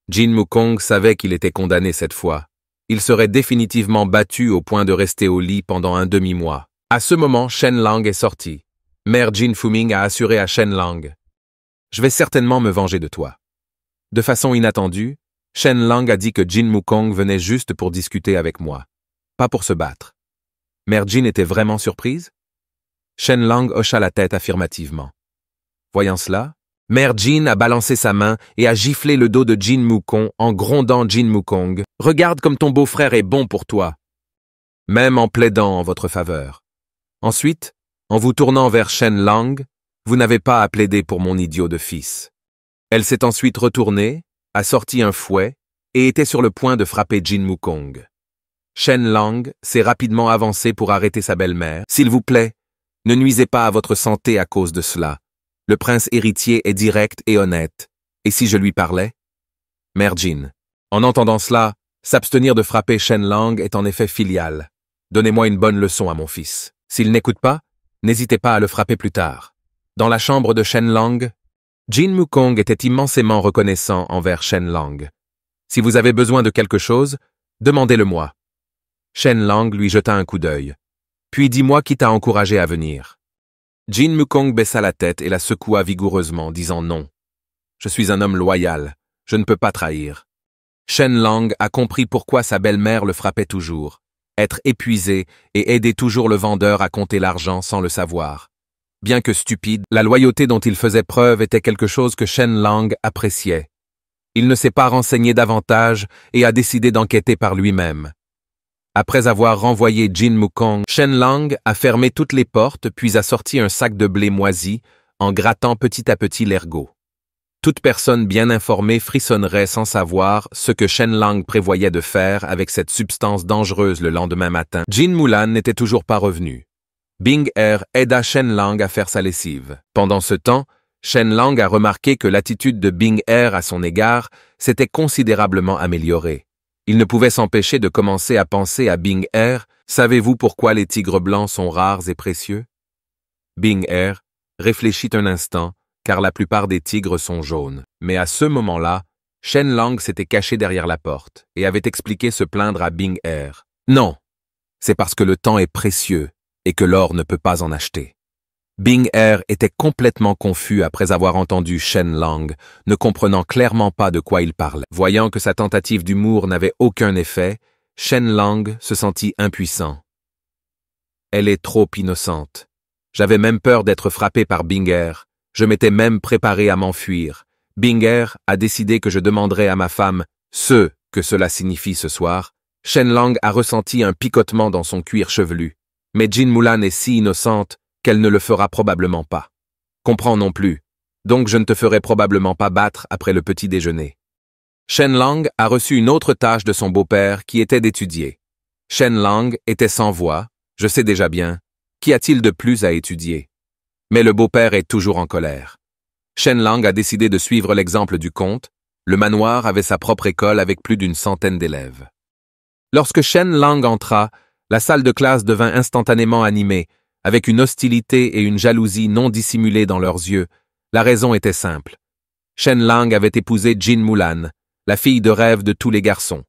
Speaker 1: Jin Wukong savait qu'il était condamné cette fois. Il serait définitivement battu au point de rester au lit pendant un demi-mois. À ce moment, Shen Lang est sorti. Mère Jin Fuming a assuré à Shen Lang « Je vais certainement me venger de toi. » De façon inattendue, Shen Lang a dit que Jin Wukong venait juste pour discuter avec moi, pas pour se battre. Mère Jin était vraiment surprise? Shen Lang hocha la tête affirmativement. Voyant cela, Mère Jin a balancé sa main et a giflé le dos de Jin Wukong en grondant Jin Wukong. « Regarde comme ton beau-frère est bon pour toi. » Même en plaidant en votre faveur. Ensuite, en vous tournant vers Shen Lang, vous n'avez pas à plaider pour mon idiot de fils. Elle s'est ensuite retournée, a sorti un fouet et était sur le point de frapper Jin Wukong. Shen Lang s'est rapidement avancé pour arrêter sa belle-mère. « S'il vous plaît, ne nuisez pas à votre santé à cause de cela. Le prince héritier est direct et honnête. Et si je lui parlais ?» Mère Jin. En entendant cela, s'abstenir de frapper Shen Lang est en effet filial. Donnez-moi une bonne leçon à mon fils. S'il n'écoute pas, n'hésitez pas à le frapper plus tard. Dans la chambre de Shen Lang, Jin Wukong était immensément reconnaissant envers Shen Lang. Si vous avez besoin de quelque chose, demandez-le-moi. Shen Lang lui jeta un coup d'œil. Puis dis-moi qui t'a encouragé à venir. Jin Wukong baissa la tête et la secoua vigoureusement, disant non. Je suis un homme loyal, je ne peux pas trahir. Shen Lang a compris pourquoi sa belle-mère le frappait toujours. Être épuisé et aider toujours le vendeur à compter l'argent sans le savoir. Bien que stupide, la loyauté dont il faisait preuve était quelque chose que Shen Lang appréciait. Il ne s'est pas renseigné davantage et a décidé d'enquêter par lui-même. Après avoir renvoyé Jin Wukong, Shen Lang a fermé toutes les portes puis a sorti un sac de blé moisi en grattant petit à petit l'ergot. Toute personne bien informée frissonnerait sans savoir ce que Shen Lang prévoyait de faire avec cette substance dangereuse le lendemain matin. Jin Mulan n'était toujours pas revenu. Bing Er aida Shen Lang à faire sa lessive. Pendant ce temps, Shen Lang a remarqué que l'attitude de Bing Er à son égard s'était considérablement améliorée. Il ne pouvait s'empêcher de commencer à penser à Bing Er. Savez-vous pourquoi les tigres blancs sont rares et précieux? Bing Er réfléchit un instant, car la plupart des tigres sont jaunes. Mais à ce moment-là, Shen Lang s'était caché derrière la porte et avait expliqué se plaindre à Bing Er. Non, c'est parce que le temps est précieux et que l'or ne peut pas en acheter. Bing Er était complètement confus après avoir entendu Shen Lang, ne comprenant clairement pas de quoi il parlait. Voyant que sa tentative d'humour n'avait aucun effet, Shen Lang se sentit impuissant. Elle est trop innocente. J'avais même peur d'être frappé par Bing Er. Je m'étais même préparé à m'enfuir. Bing Er a décidé que je demanderais à ma femme ce que cela signifie ce soir. Shen Lang a ressenti un picotement dans son cuir chevelu. Mais Jin Mulan est si innocente qu'elle ne le fera probablement pas. Comprends non plus. Donc je ne te ferai probablement pas battre après le petit déjeuner. Shen Lang a reçu une autre tâche de son beau-père qui était d'étudier. Shen Lang était sans voix, je sais déjà bien. Qu'y a-t-il de plus à étudier? Mais le beau-père est toujours en colère. Shen Lang a décidé de suivre l'exemple du comte. Le manoir avait sa propre école avec plus d'une centaine d'élèves. Lorsque Shen Lang entra, la salle de classe devint instantanément animée, avec une hostilité et une jalousie non dissimulées dans leurs yeux. La raison était simple. Shen Lang avait épousé Jin Mulan, la fille de rêve de tous les garçons.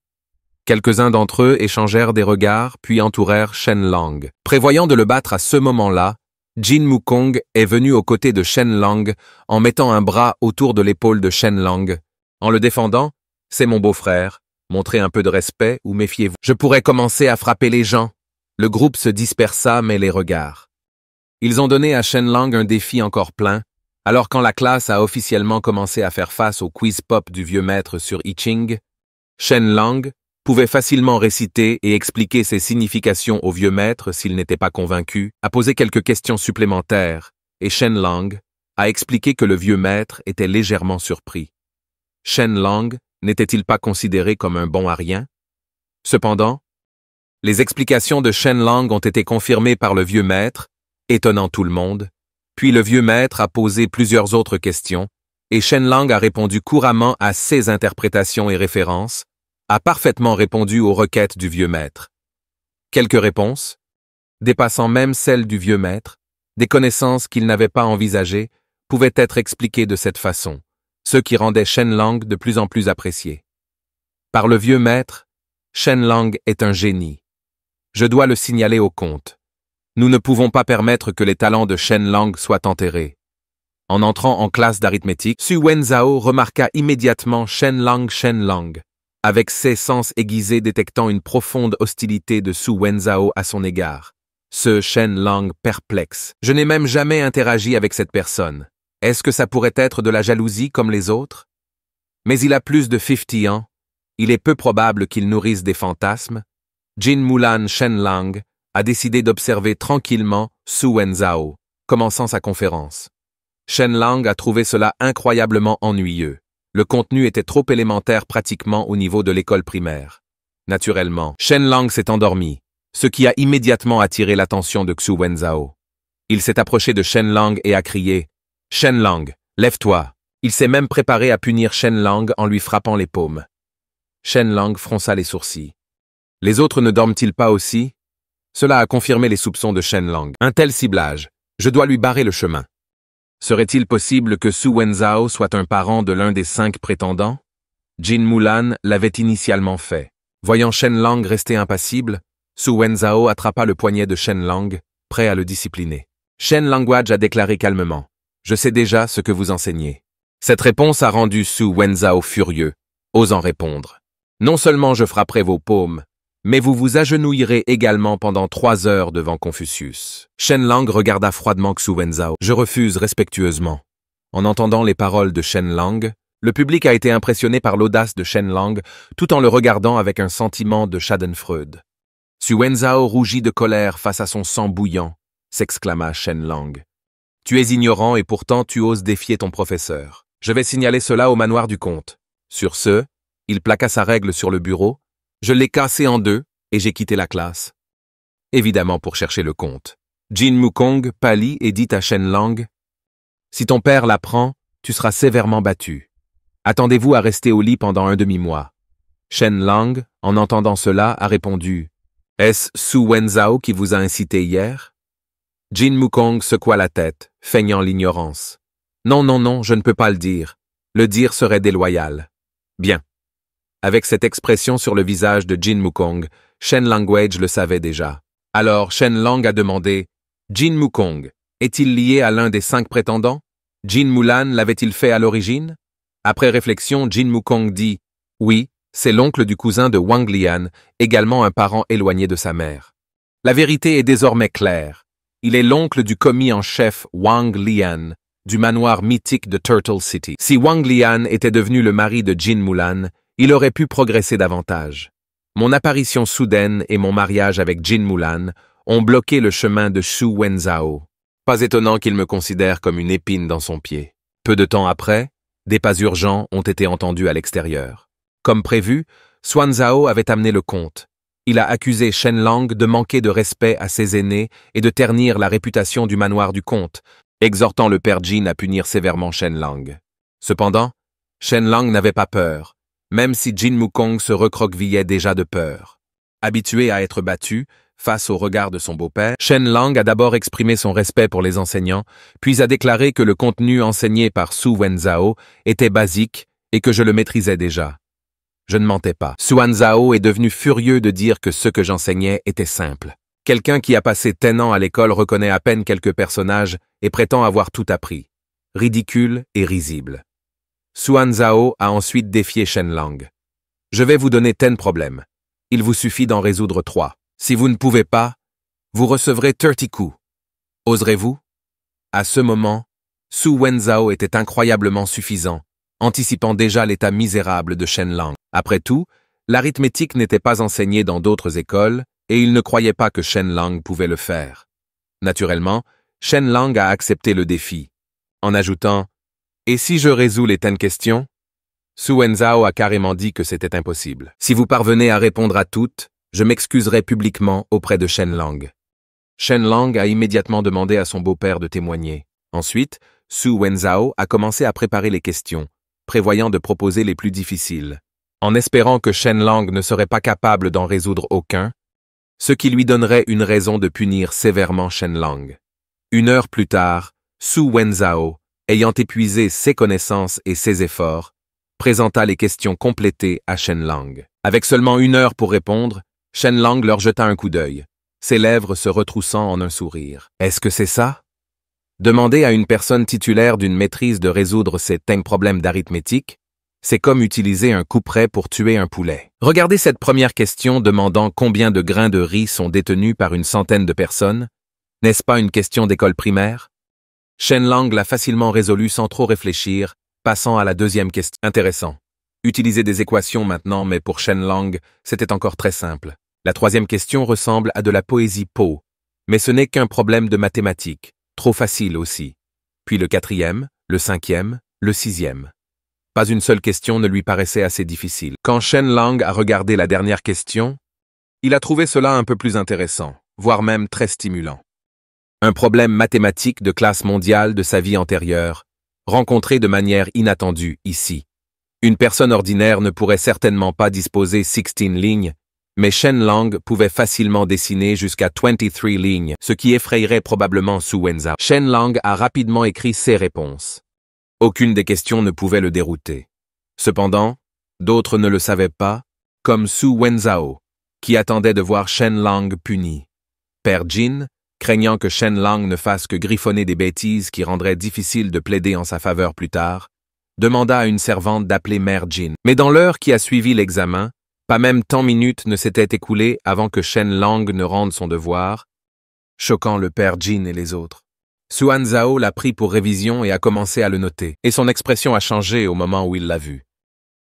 Speaker 1: Quelques-uns d'entre eux échangèrent des regards, puis entourèrent Shen Lang. Prévoyant de le battre à ce moment-là, Jin Wukong est venu aux côtés de Shen Lang en mettant un bras autour de l'épaule de Shen Lang. En le défendant, « C'est mon beau-frère, montrez un peu de respect ou méfiez-vous. Je pourrais commencer à frapper les gens. » Le groupe se dispersa, mais les regards. Ils ont donné à Shen Lang un défi encore plein, alors quand la classe a officiellement commencé à faire face au quiz pop du vieux maître sur I Ching, Shen Lang pouvait facilement réciter et expliquer ses significations au vieux maître s'il n'était pas convaincu, a posé quelques questions supplémentaires, et Shen Lang a expliqué que le vieux maître était légèrement surpris. Shen Lang n'était-il pas considéré comme un bon à rien? Cependant, les explications de Shen Lang ont été confirmées par le vieux maître, étonnant tout le monde, puis le vieux maître a posé plusieurs autres questions, et Shen Lang a répondu couramment à ses interprétations et références, a parfaitement répondu aux requêtes du vieux maître. Quelques réponses, dépassant même celles du vieux maître, des connaissances qu'il n'avait pas envisagées, pouvaient être expliquées de cette façon, ce qui rendait Shen Lang de plus en plus apprécié. Par le vieux maître, Shen Lang est un génie. Je dois le signaler au comte. Nous ne pouvons pas permettre que les talents de Shen Lang soient enterrés. En entrant en classe d'arithmétique, Su Wenzhao remarqua immédiatement Shen Lang, avec ses sens aiguisés détectant une profonde hostilité de Su Wenzhao à son égard. Ce Shen Lang perplexe. Je n'ai même jamais interagi avec cette personne. Est-ce que ça pourrait être de la jalousie comme les autres? Mais il a plus de 50 ans. Il est peu probable qu'il nourrisse des fantasmes. Jin Mulan Shen Lang a décidé d'observer tranquillement Su Wenzhao, commençant sa conférence. Shen Lang a trouvé cela incroyablement ennuyeux. Le contenu était trop élémentaire pratiquement au niveau de l'école primaire. Naturellement, Shen Lang s'est endormi, ce qui a immédiatement attiré l'attention de Xu Wenzhao. Il s'est approché de Shen Lang et a crié « Shen Lang, lève-toi !» Il s'est même préparé à punir Shen Lang en lui frappant les paumes. Shen Lang fronça les sourcils. Les autres ne dorment-ils pas aussi? Cela a confirmé les soupçons de Shen Lang. Un tel ciblage, je dois lui barrer le chemin. Serait-il possible que Su Wenzhao soit un parent de l'un des 5 prétendants? Jin Mulan l'avait initialement fait. Voyant Shen Lang rester impassible, Su Wenzhao attrapa le poignet de Shen Lang, prêt à le discipliner. Shen Language a déclaré calmement « Je sais déjà ce que vous enseignez ». Cette réponse a rendu Su Wenzhao furieux, osant répondre « Non seulement je frapperai vos paumes, mais vous vous agenouillerez également pendant 3 heures devant Confucius. » Shen Lang regarda froidement Xu Wenzhao. « Je refuse respectueusement. » En entendant les paroles de Shen Lang, le public a été impressionné par l'audace de Shen Lang tout en le regardant avec un sentiment de schadenfreude. Xu Wenzhao rougit de colère face à son sang bouillant, s'exclama Shen Lang. « Tu es ignorant et pourtant tu oses défier ton professeur. Je vais signaler cela au manoir du comte. » Sur ce, il plaqua sa règle sur le bureau. Je l'ai cassé en 2 et j'ai quitté la classe. Évidemment pour chercher le comte. Jin Wukong pâlit et dit à Shen Lang « Si ton père l'apprend, tu seras sévèrement battu. Attendez-vous à rester au lit pendant un demi-mois. » Shen Lang, en entendant cela, a répondu « Est-ce Su Wenzhao qui vous a incité hier ?» Jin Wukong secoua la tête, feignant l'ignorance. « Non, non, non, je ne peux pas le dire. Le dire serait déloyal. » Bien. Avec cette expression sur le visage de Jin Wukong, Shen Language le savait déjà. Alors Shen Lang a demandé « Jin Wukong, Est-il lié à l'un des 5 prétendants? Jin Mulan l'avait-il fait à l'origine? Après réflexion, Jin Wukong dit « Oui, c'est l'oncle du cousin de Wang Lian, également un parent éloigné de sa mère. La vérité est désormais claire. Il est l'oncle du commis en chef Wang Lian, du manoir mythique de Turtle City. Si Wang Lian était devenu le mari de Jin Mulan, il aurait pu progresser davantage. Mon apparition soudaine et mon mariage avec Jin Mulan ont bloqué le chemin de Xu Wenzhao. Pas étonnant qu'il me considère comme une épine dans son pied. Peu de temps après, des pas urgents ont été entendus à l'extérieur. Comme prévu, Xuan Zhao avait amené le comte. Il a accusé Shen Lang de manquer de respect à ses aînés et de ternir la réputation du manoir du comte, exhortant le père Jin à punir sévèrement Shen Lang. Cependant, Shen Lang n'avait pas peur, même si Jin Wukong se recroquevillait déjà de peur. Habitué à être battu, face au regard de son beau-père, Shen Lang a d'abord exprimé son respect pour les enseignants, puis a déclaré que le contenu enseigné par Xu Wenzhao était basique et que je le maîtrisais déjà. Je ne mentais pas. Xuan Zhao est devenu furieux de dire que ce que j'enseignais était simple. Quelqu'un qui a passé 10 ans à l'école reconnaît à peine quelques personnages et prétend avoir tout appris. Ridicule et risible. Xuan Zhao a ensuite défié Shen Lang. Je vais vous donner 10 problèmes. Il vous suffit d'en résoudre 3. Si vous ne pouvez pas, vous recevrez 30 coups. Oserez-vous? À ce moment, Xu Wenzhao était incroyablement suffisant, anticipant déjà l'état misérable de Shen Lang. Après tout, l'arithmétique n'était pas enseignée dans d'autres écoles et il ne croyait pas que Shen Lang pouvait le faire. Naturellement, Shen Lang a accepté le défi, en ajoutant « Et si je résous les 10 questions ?» Xu Wenzhao a carrément dit que c'était impossible. Si vous parvenez à répondre à toutes, je m'excuserai publiquement auprès de Shen Lang. Shen Lang a immédiatement demandé à son beau-père de témoigner. Ensuite, Xu Wenzhao a commencé à préparer les questions, prévoyant de proposer les plus difficiles, en espérant que Shen Lang ne serait pas capable d'en résoudre aucun, ce qui lui donnerait une raison de punir sévèrement Shen Lang. 1 heure plus tard, Xu Wenzhao, ayant épuisé ses connaissances et ses efforts, présenta les questions complétées à Shen Lang. Avec seulement 1 heure pour répondre, Shen Lang leur jeta un coup d'œil, ses lèvres se retroussant en un sourire. « Est-ce que c'est ça ?» Demander à une personne titulaire d'une maîtrise de résoudre ces 10 problèmes d'arithmétique, c'est comme utiliser un couperet pour tuer un poulet. Regardez cette première question demandant combien de grains de riz sont détenus par une centaine de personnes. N'est-ce pas une question d'école primaire? Shen Lang l'a facilement résolue sans trop réfléchir, passant à la deuxième question. Intéressant. Utiliser des équations maintenant, mais pour Shen Lang, c'était encore très simple. La troisième question ressemble à de la poésie Po, mais ce n'est qu'un problème de mathématiques, trop facile aussi. Puis le 4e, le 5e, le 6e. Pas une seule question ne lui paraissait assez difficile. Quand Shen Lang a regardé la dernière question, il a trouvé cela un peu plus intéressant, voire même très stimulant. Un problème mathématique de classe mondiale de sa vie antérieure, rencontré de manière inattendue ici. Une personne ordinaire ne pourrait certainement pas disposer 16 lignes, mais Shen Lang pouvait facilement dessiner jusqu'à 23 lignes, ce qui effrayerait probablement Xu Wenzhao. Shen Lang a rapidement écrit ses réponses. Aucune des questions ne pouvait le dérouter. Cependant, d'autres ne le savaient pas, comme Xu Wenzhao, qui attendait de voir Shen Lang puni. Père Jin, craignant que Shen Lang ne fasse que griffonner des bêtises qui rendraient difficile de plaider en sa faveur plus tard, demanda à une servante d'appeler Mère Jin. Mais dans l'heure qui a suivi l'examen, pas même 10 minutes ne s'étaient écoulées avant que Shen Lang ne rende son devoir, choquant le père Jin et les autres. Xuan Zhao l'a pris pour révision et a commencé à le noter, et son expression a changé au moment où il l'a vu.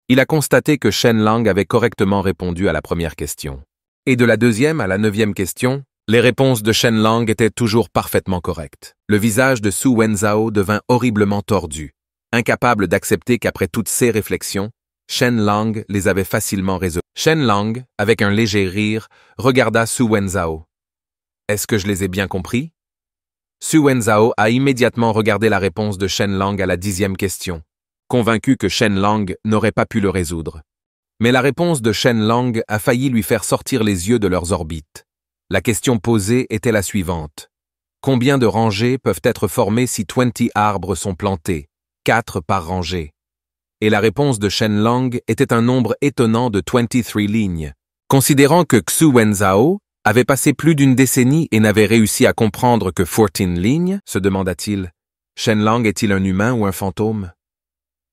Speaker 1: Il a constaté que Shen Lang avait correctement répondu à la première question. Et de la deuxième à la 9e question, les réponses de Shen Lang étaient toujours parfaitement correctes. Le visage de Xu Wenzhao devint horriblement tordu, incapable d'accepter qu'après toutes ces réflexions, Shen Lang les avait facilement résolues. Shen Lang, avec un léger rire, regarda Xu Wenzhao. « Est-ce que je les ai bien compris ?» Xu Wenzhao a immédiatement regardé la réponse de Shen Lang à la 10e question, convaincu que Shen Lang n'aurait pas pu le résoudre. Mais la réponse de Shen Lang a failli lui faire sortir les yeux de leurs orbites. La question posée était la suivante. Combien de rangées peuvent être formées si 20 arbres sont plantés, 4 par rangée? Et la réponse de Shen Lang était un nombre étonnant de 23 lignes. Considérant que Xu Wenzhao, avait passé plus d'une décennie et n'avait réussi à comprendre que 14 lignes, se demanda-t-il. Shenlang est-il un humain ou un fantôme?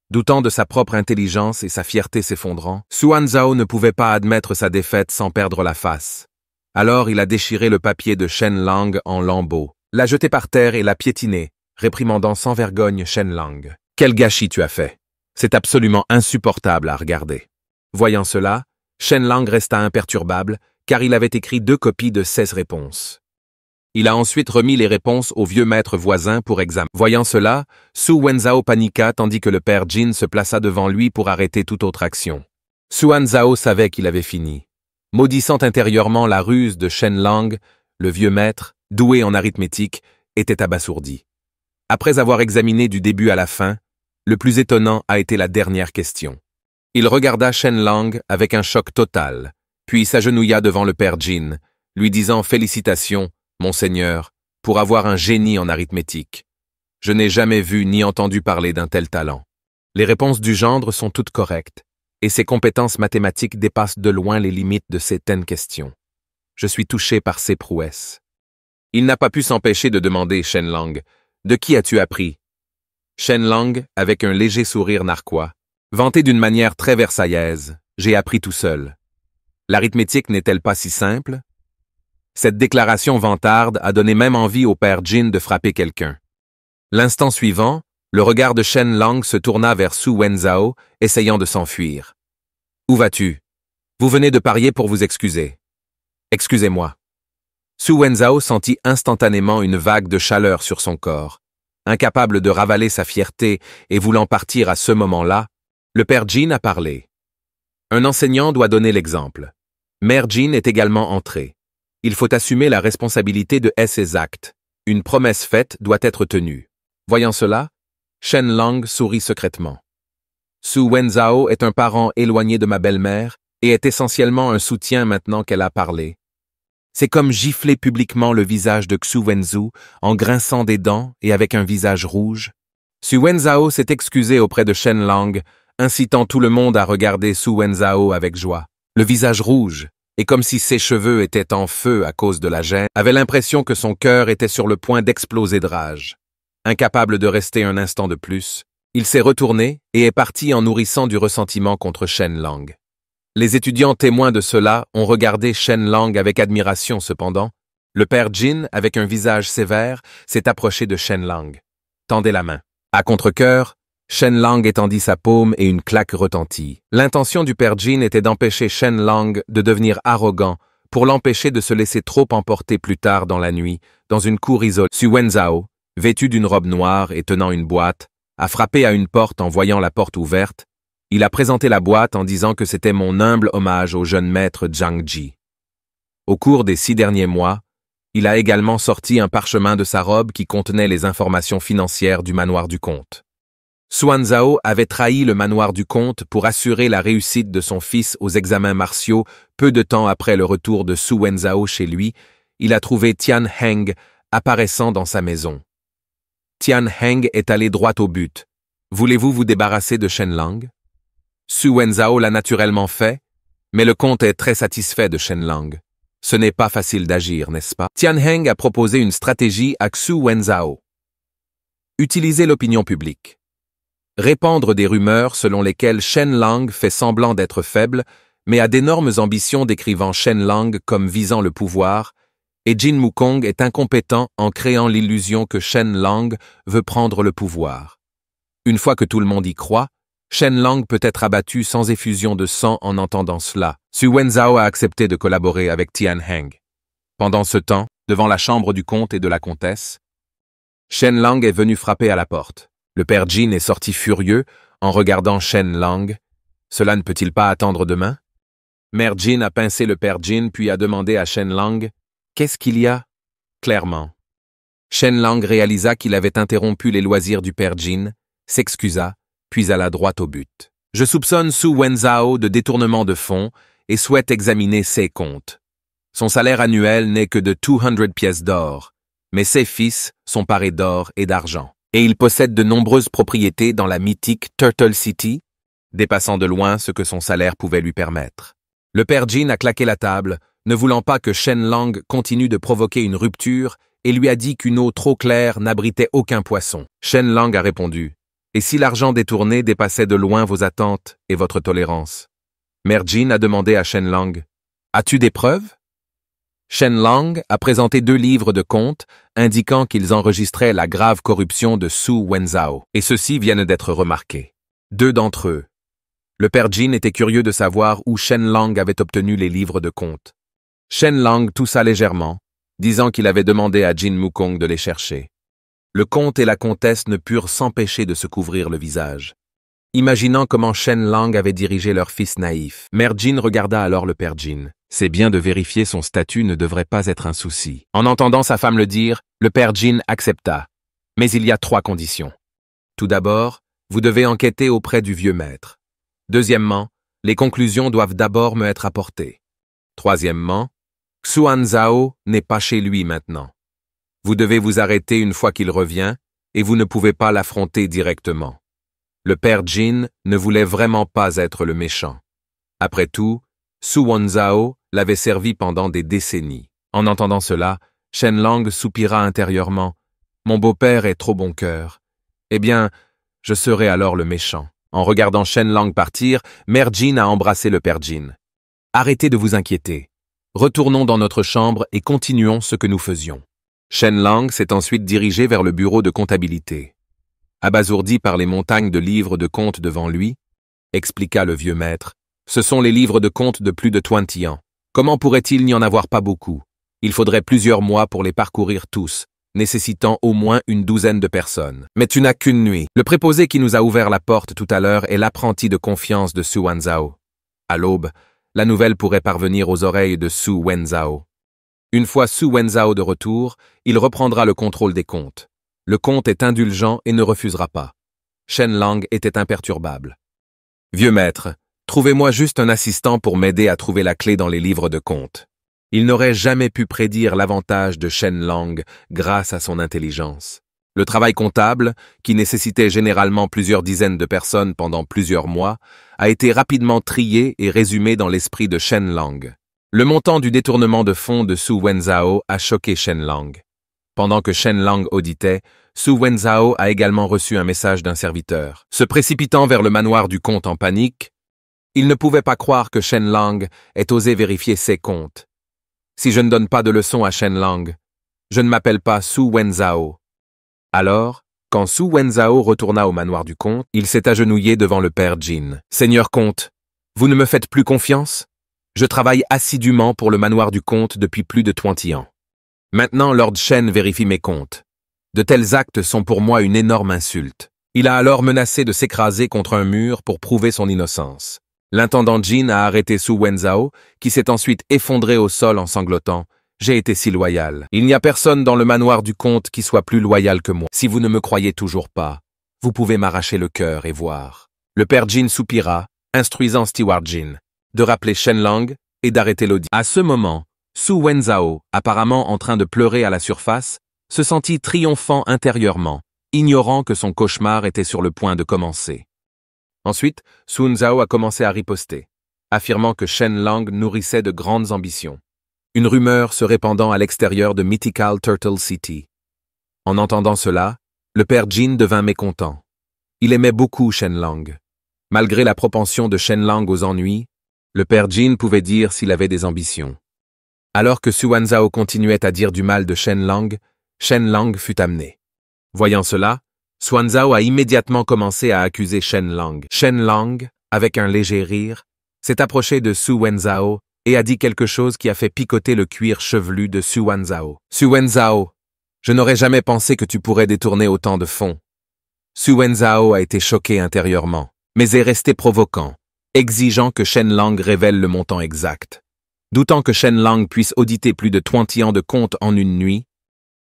Speaker 1: Doutant de sa propre intelligence et sa fierté s'effondrant, Xuan Zhao ne pouvait pas admettre sa défaite sans perdre la face. Alors il a déchiré le papier de Shenlang en lambeaux, l'a jeté par terre et l'a piétiné, réprimandant sans vergogne Shenlang. « Quel gâchis tu as fait! C'est absolument insupportable à regarder. » Voyant cela, Shenlang resta imperturbable, car il avait écrit 2 copies de 16 réponses. Il a ensuite remis les réponses au vieux maître voisin pour examen. Voyant cela, Su Wenzhao paniqua tandis que le père Jin se plaça devant lui pour arrêter toute autre action. Xuan Zhao savait qu'il avait fini. Maudissant intérieurement la ruse de Shenlang, le vieux maître, doué en arithmétique, était abasourdi. Après avoir examiné du début à la fin, le plus étonnant a été la dernière question. Il regarda Shenlang avec un choc total, puis s'agenouilla devant le père Jin, lui disant « Félicitations, Monseigneur, pour avoir un génie en arithmétique. Je n'ai jamais vu ni entendu parler d'un tel talent. Les réponses du gendre sont toutes correctes, et ses compétences mathématiques dépassent de loin les limites de certaines questions. Je suis touché par ses prouesses. » Il n'a pas pu s'empêcher de demander Shenlang « De qui as-tu appris ?» Shenlang, avec un léger sourire narquois, vanté d'une manière très versaillaise, « J'ai appris tout seul. » L'arithmétique n'est-elle pas si simple? Cette déclaration vantarde a donné même envie au père Jin de frapper quelqu'un. L'instant suivant, le regard de Shenlang se tourna vers Su Wenzhao, essayant de s'enfuir. « Où vas-tu? Vous venez de parier pour vous excuser. »« Excusez-moi. » Su Wenzhao sentit instantanément une vague de chaleur sur son corps. Incapable de ravaler sa fierté et voulant partir à ce moment-là, le père Jin a parlé. Un enseignant doit donner l'exemple. Mère Jin est également entrée. Il faut assumer la responsabilité de ses actes. Une promesse faite doit être tenue. Voyant cela, Shenlang sourit secrètement. Su Wenzhao est un parent éloigné de ma belle-mère et est essentiellement un soutien maintenant qu'elle a parlé. C'est comme gifler publiquement le visage de Xu Wenzu en grinçant des dents et avec un visage rouge. Su Wenzhao s'est excusé auprès de Shenlang, incitant tout le monde à regarder Su Wenzhao avec joie. Le visage rouge, et comme si ses cheveux étaient en feu à cause de la gêne, avait l'impression que son cœur était sur le point d'exploser de rage. Incapable de rester un instant de plus, il s'est retourné et est parti en nourrissant du ressentiment contre Shenlang. Les étudiants témoins de cela ont regardé Shenlang avec admiration cependant. Le père Jin, avec un visage sévère, s'est approché de Shenlang. Tendez la main. À contre-cœur, Shenlang étendit sa paume et une claque retentit. L'intention du père Jin était d'empêcher Shenlang de devenir arrogant pour l'empêcher de se laisser trop emporter plus tard dans la nuit, dans une cour isolée. Su Wenzhao, vêtu d'une robe noire et tenant une boîte, a frappé à une porte en voyant la porte ouverte. Il a présenté la boîte en disant que c'était mon humble hommage au jeune maître Zhang Ji. Au cours des 6 derniers mois, il a également sorti un parchemin de sa robe qui contenait les informations financières du manoir du comte. Xuan Zhao avait trahi le manoir du comte pour assurer la réussite de son fils aux examens martiaux. Peu de temps après le retour de Su Wenzhao chez lui, il a trouvé Tian Heng apparaissant dans sa maison. Tian Heng est allé droit au but. « Voulez-vous vous débarrasser de Shenlang ?» Su Wenzhao l'a naturellement fait, mais le comte est très satisfait de Shenlang. Ce n'est pas facile d'agir, n'est-ce pas? Tian Heng a proposé une stratégie à Xu Wenzhao. Utiliser l'opinion publique. Répandre des rumeurs selon lesquelles Shenlang fait semblant d'être faible, mais a d'énormes ambitions décrivant Shenlang comme visant le pouvoir, et Jin Wukong est incompétent en créant l'illusion que Shenlang veut prendre le pouvoir. Une fois que tout le monde y croit, Shenlang peut être abattu sans effusion de sang en entendant cela. Su Wenzhao a accepté de collaborer avec Tian Heng. Pendant ce temps, devant la chambre du comte et de la comtesse, Shenlang est venu frapper à la porte. Le père Jin est sorti furieux en regardant Shenlang. Cela ne peut-il pas attendre demain? Mère Jin a pincé le père Jin puis a demandé à Shenlang « Qu'est-ce qu'il y a ?» Clairement. Shenlang réalisa qu'il avait interrompu les loisirs du père Jin, s'excusa, puis alla droit au but. « Je soupçonne Su Wenzhao de détournement de fonds et souhaite examiner ses comptes. Son salaire annuel n'est que de 200 pièces d'or, mais ses fils sont parés d'or et d'argent. Et il possède de nombreuses propriétés dans la mythique Turtle City, dépassant de loin ce que son salaire pouvait lui permettre. » Le père Jin a claqué la table, ne voulant pas que Shen Lang continue de provoquer une rupture, et lui a dit qu'une eau trop claire n'abritait aucun poisson. Shen Lang a répondu « Et si l'argent détourné dépassait de loin vos attentes et votre tolérance ?» Mère Jin a demandé à Shen Lang « As-tu des preuves ?» Shen Lang a présenté 2 livres de comptes indiquant qu'ils enregistraient la grave corruption de Su Wenzhao, et ceux-ci viennent d'être remarqués. 2 d'entre eux. Le père Jin était curieux de savoir où Shen Lang avait obtenu les livres de comptes. Shen Lang toussa légèrement, disant qu'il avait demandé à Jin Wukong de les chercher. Le comte et la comtesse ne purent s'empêcher de se couvrir le visage. Imaginant comment Shen Lang avait dirigé leur fils naïf, Mère Jin regarda alors le père Jin. C'est bien de vérifier son statut ne devrait pas être un souci. En entendant sa femme le dire, le père Jin accepta. Mais il y a 3 conditions. Tout d'abord, vous devez enquêter auprès du vieux maître. Deuxièmement, les conclusions doivent d'abord me être apportées. Troisièmement, Xuan Zhao n'est pas chez lui maintenant. Vous devez vous arrêter une fois qu'il revient, et vous ne pouvez pas l'affronter directement. Le père Jin ne voulait vraiment pas être le méchant. Après tout, Su Wenzhao l'avait servi pendant des décennies. En entendant cela, Shen Lang soupira intérieurement. « Mon beau-père est trop bon cœur. Eh bien, je serai alors le méchant. » En regardant Shen Lang partir, Mère Jin a embrassé le père Jin. « Arrêtez de vous inquiéter. Retournons dans notre chambre et continuons ce que nous faisions. » Shen Lang s'est ensuite dirigé vers le bureau de comptabilité. Abasourdi par les montagnes de livres de comptes devant lui, expliqua le vieux maître, « Ce sont les livres de comptes de plus de 20 ans. Comment pourrait-il n'y en avoir pas beaucoup? Il faudrait plusieurs mois pour les parcourir tous, nécessitant au moins une 12aine de personnes. Mais tu n'as qu'une nuit. Le préposé qui nous a ouvert la porte tout à l'heure est l'apprenti de confiance de Su Wenzhao. À l'aube, la nouvelle pourrait parvenir aux oreilles de Su Wenzhao. Une fois Su Wenzhao de retour, il reprendra le contrôle des comptes. Le comte est indulgent et ne refusera pas. » Shen Lang était imperturbable. « Vieux maître, trouvez-moi juste un assistant pour m'aider à trouver la clé dans les livres de comptes. » Il n'aurait jamais pu prédire l'avantage de Shen Lang grâce à son intelligence. Le travail comptable, qui nécessitait généralement plusieurs dizaines de personnes pendant plusieurs mois, a été rapidement trié et résumé dans l'esprit de Shen Lang. Le montant du détournement de fonds de Su Wenzhao a choqué Shen Lang. Pendant que Shen Lang auditait, Su Wenzhao a également reçu un message d'un serviteur. Se précipitant vers le manoir du comte en panique, il ne pouvait pas croire que Shen Lang ait osé vérifier ses comptes. Si je ne donne pas de leçon à Shen Lang, je ne m'appelle pas Su Wenzhao. Alors, quand Su Wenzhao retourna au manoir du comte, il s'est agenouillé devant le père Jin. « Seigneur comte, vous ne me faites plus confiance? Je travaille assidûment pour le manoir du comte depuis plus de 20 ans. Maintenant, Lord Shen vérifie mes comptes. De tels actes sont pour moi une énorme insulte. » Il a alors menacé de s'écraser contre un mur pour prouver son innocence. L'intendant Jin a arrêté Su Wenzhao, qui s'est ensuite effondré au sol en sanglotant. « J'ai été si loyal. Il n'y a personne dans le manoir du comte qui soit plus loyal que moi. Si vous ne me croyez toujours pas, vous pouvez m'arracher le cœur et voir. » Le père Jin soupira, instruisant Steward Jin de rappeler Shen Lang et d'arrêter l'audit. À ce moment, Su Wenzhao, apparemment en train de pleurer à la surface, se sentit triomphant intérieurement, ignorant que son cauchemar était sur le point de commencer. Ensuite, Su Wenzhao a commencé à riposter, affirmant que Shen Lang nourrissait de grandes ambitions. Une rumeur se répandant à l'extérieur de Mythical Turtle City. En entendant cela, le père Jin devint mécontent. Il aimait beaucoup Shen Lang. Malgré la propension de Shen Lang aux ennuis, le père Jin pouvait dire s'il avait des ambitions. Alors que Su Wenzhao continuait à dire du mal de Shen Lang fut amené. Voyant cela, Su Wenzhao a immédiatement commencé à accuser Shen Lang. Shen Lang, avec un léger rire, s'est approché de Su Wenzhao et a dit quelque chose qui a fait picoter le cuir chevelu de Su Wenzhao. « Su Wenzhao, je n'aurais jamais pensé que tu pourrais détourner autant de fonds. » Su Wenzhao a été choqué intérieurement, mais est resté provoquant, exigeant que Shen Lang révèle le montant exact. Doutant que Shen Lang puisse auditer plus de 20 ans de comptes en une nuit,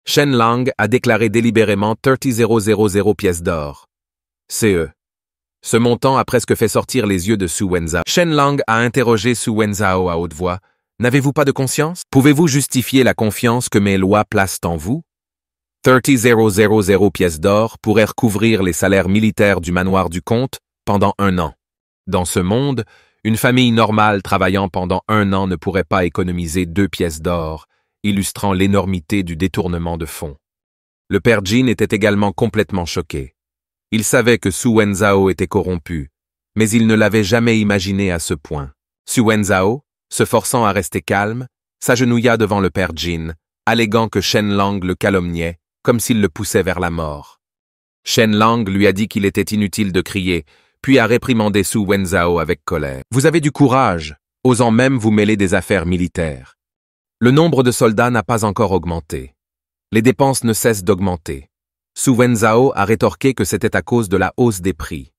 Speaker 1: Shen Lang a déclaré délibérément 30,000 pièces d'or. CE. Ce montant a presque fait sortir les yeux de Su Wenzhao. Shen Lang a interrogé Su Wenzhao à haute voix. « N'avez-vous pas de conscience? Pouvez-vous justifier la confiance que mes lois placent en vous? 30,000 pièces d'or pourraient recouvrir les salaires militaires du manoir du comte pendant 1 an. Dans ce monde, Une famille normale travaillant pendant 1 an ne pourrait pas économiser 2 pièces d'or, illustrant l'énormité du détournement de fonds. Le père Jin était également complètement choqué. Il savait que Su Wenzhao était corrompu, mais il ne l'avait jamais imaginé à ce point. Su Wenzhao, se forçant à rester calme, s'agenouilla devant le père Jin, alléguant que Shen Lang le calomniait, comme s'il le poussait vers la mort. Shen Lang lui a dit qu'il était inutile de crier, puis a réprimandé Su Wenzhao avec colère. « Vous avez du courage, osant même vous mêler des affaires militaires. Le nombre de soldats n'a pas encore augmenté. Les dépenses ne cessent d'augmenter. » Su Wenzhao a rétorqué que c'était à cause de la hausse des prix.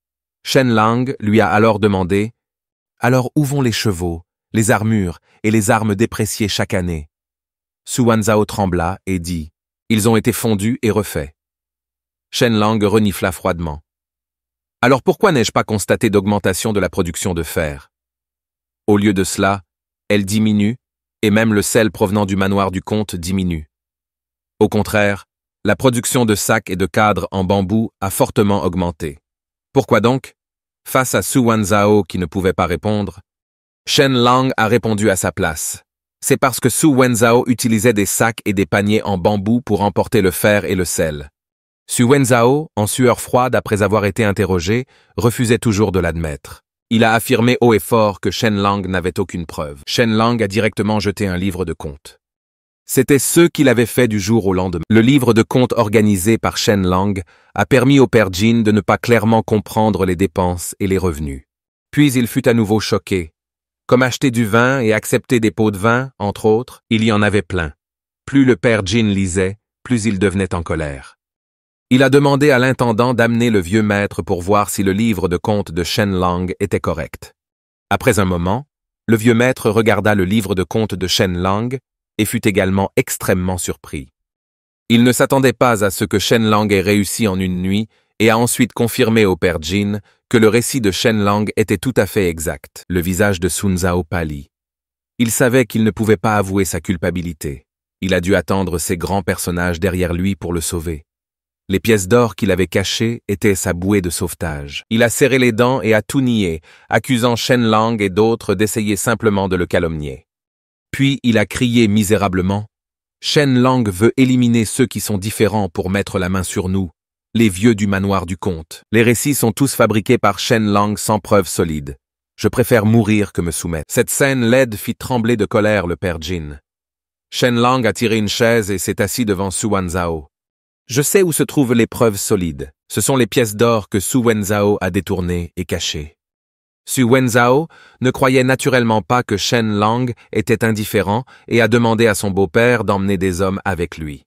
Speaker 1: Shen Lang lui a alors demandé « Alors où vont les chevaux, les armures et les armes dépréciées chaque année ?» Su Wenzhao trembla et dit « Ils ont été fondus et refaits. » Shen Lang renifla froidement. « Alors pourquoi n'ai-je pas constaté d'augmentation de la production de fer? Au lieu de cela, elle diminue, et même le sel provenant du manoir du comte diminue. Au contraire, la production de sacs et de cadres en bambou a fortement augmenté. Pourquoi donc? » Face à Su Wenzhao qui ne pouvait pas répondre, Shen Lang a répondu à sa place. C'est parce que Su Wenzhao utilisait des sacs et des paniers en bambou pour emporter le fer et le sel. Su Wenzhao, en sueur froide après avoir été interrogé, refusait toujours de l'admettre. Il a affirmé haut et fort que Shen Lang n'avait aucune preuve. Shen Lang a directement jeté un livre de comptes. C'était ce qu'il avait fait du jour au lendemain. Le livre de comptes organisé par Shen Lang a permis au père Jin de ne pas clairement comprendre les dépenses et les revenus. Puis il fut à nouveau choqué. Comme acheter du vin et accepter des pots de vin, entre autres, il y en avait plein. Plus le père Jin lisait, plus il devenait en colère. Il a demandé à l'intendant d'amener le vieux maître pour voir si le livre de comptes de Shen Lang était correct. Après un moment, le vieux maître regarda le livre de comptes de Shen Lang et fut également extrêmement surpris. Il ne s'attendait pas à ce que Shen Lang ait réussi en une nuit et a ensuite confirmé au père Jin que le récit de Shen Lang était tout à fait exact. Le visage de Sun Zhao pâlit. Il savait qu'il ne pouvait pas avouer sa culpabilité. Il a dû attendre ces grands personnages derrière lui pour le sauver. Les pièces d'or qu'il avait cachées étaient sa bouée de sauvetage. Il a serré les dents et a tout nié, accusant Shen Lang et d'autres d'essayer simplement de le calomnier. Puis il a crié misérablement « Shen Lang veut éliminer ceux qui sont différents pour mettre la main sur nous, les vieux du manoir du comte. Les récits sont tous fabriqués par Shen Lang sans preuve solide. Je préfère mourir que me soumettre. » Cette scène laide fit trembler de colère le père Jin. Shen Lang a tiré une chaise et s'est assis devant Su Wenzhao. Je sais où se trouvent les preuves solides. Ce sont les pièces d'or que Su Wenzhao a détournées et cachées. Su Wenzhao ne croyait naturellement pas que Shen Lang était indifférent et a demandé à son beau-père d'emmener des hommes avec lui.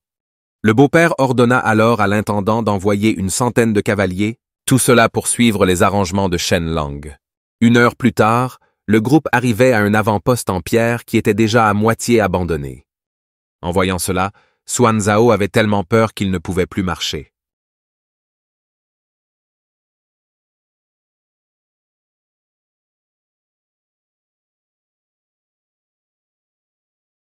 Speaker 1: Le beau-père ordonna alors à l'intendant d'envoyer une centaine de cavaliers, tout cela pour suivre les arrangements de Shen Lang. 1 heure plus tard, le groupe arrivait à un avant-poste en pierre qui était déjà à moitié abandonné. En voyant cela, Su Wenzhao avait tellement peur qu'il ne pouvait plus marcher.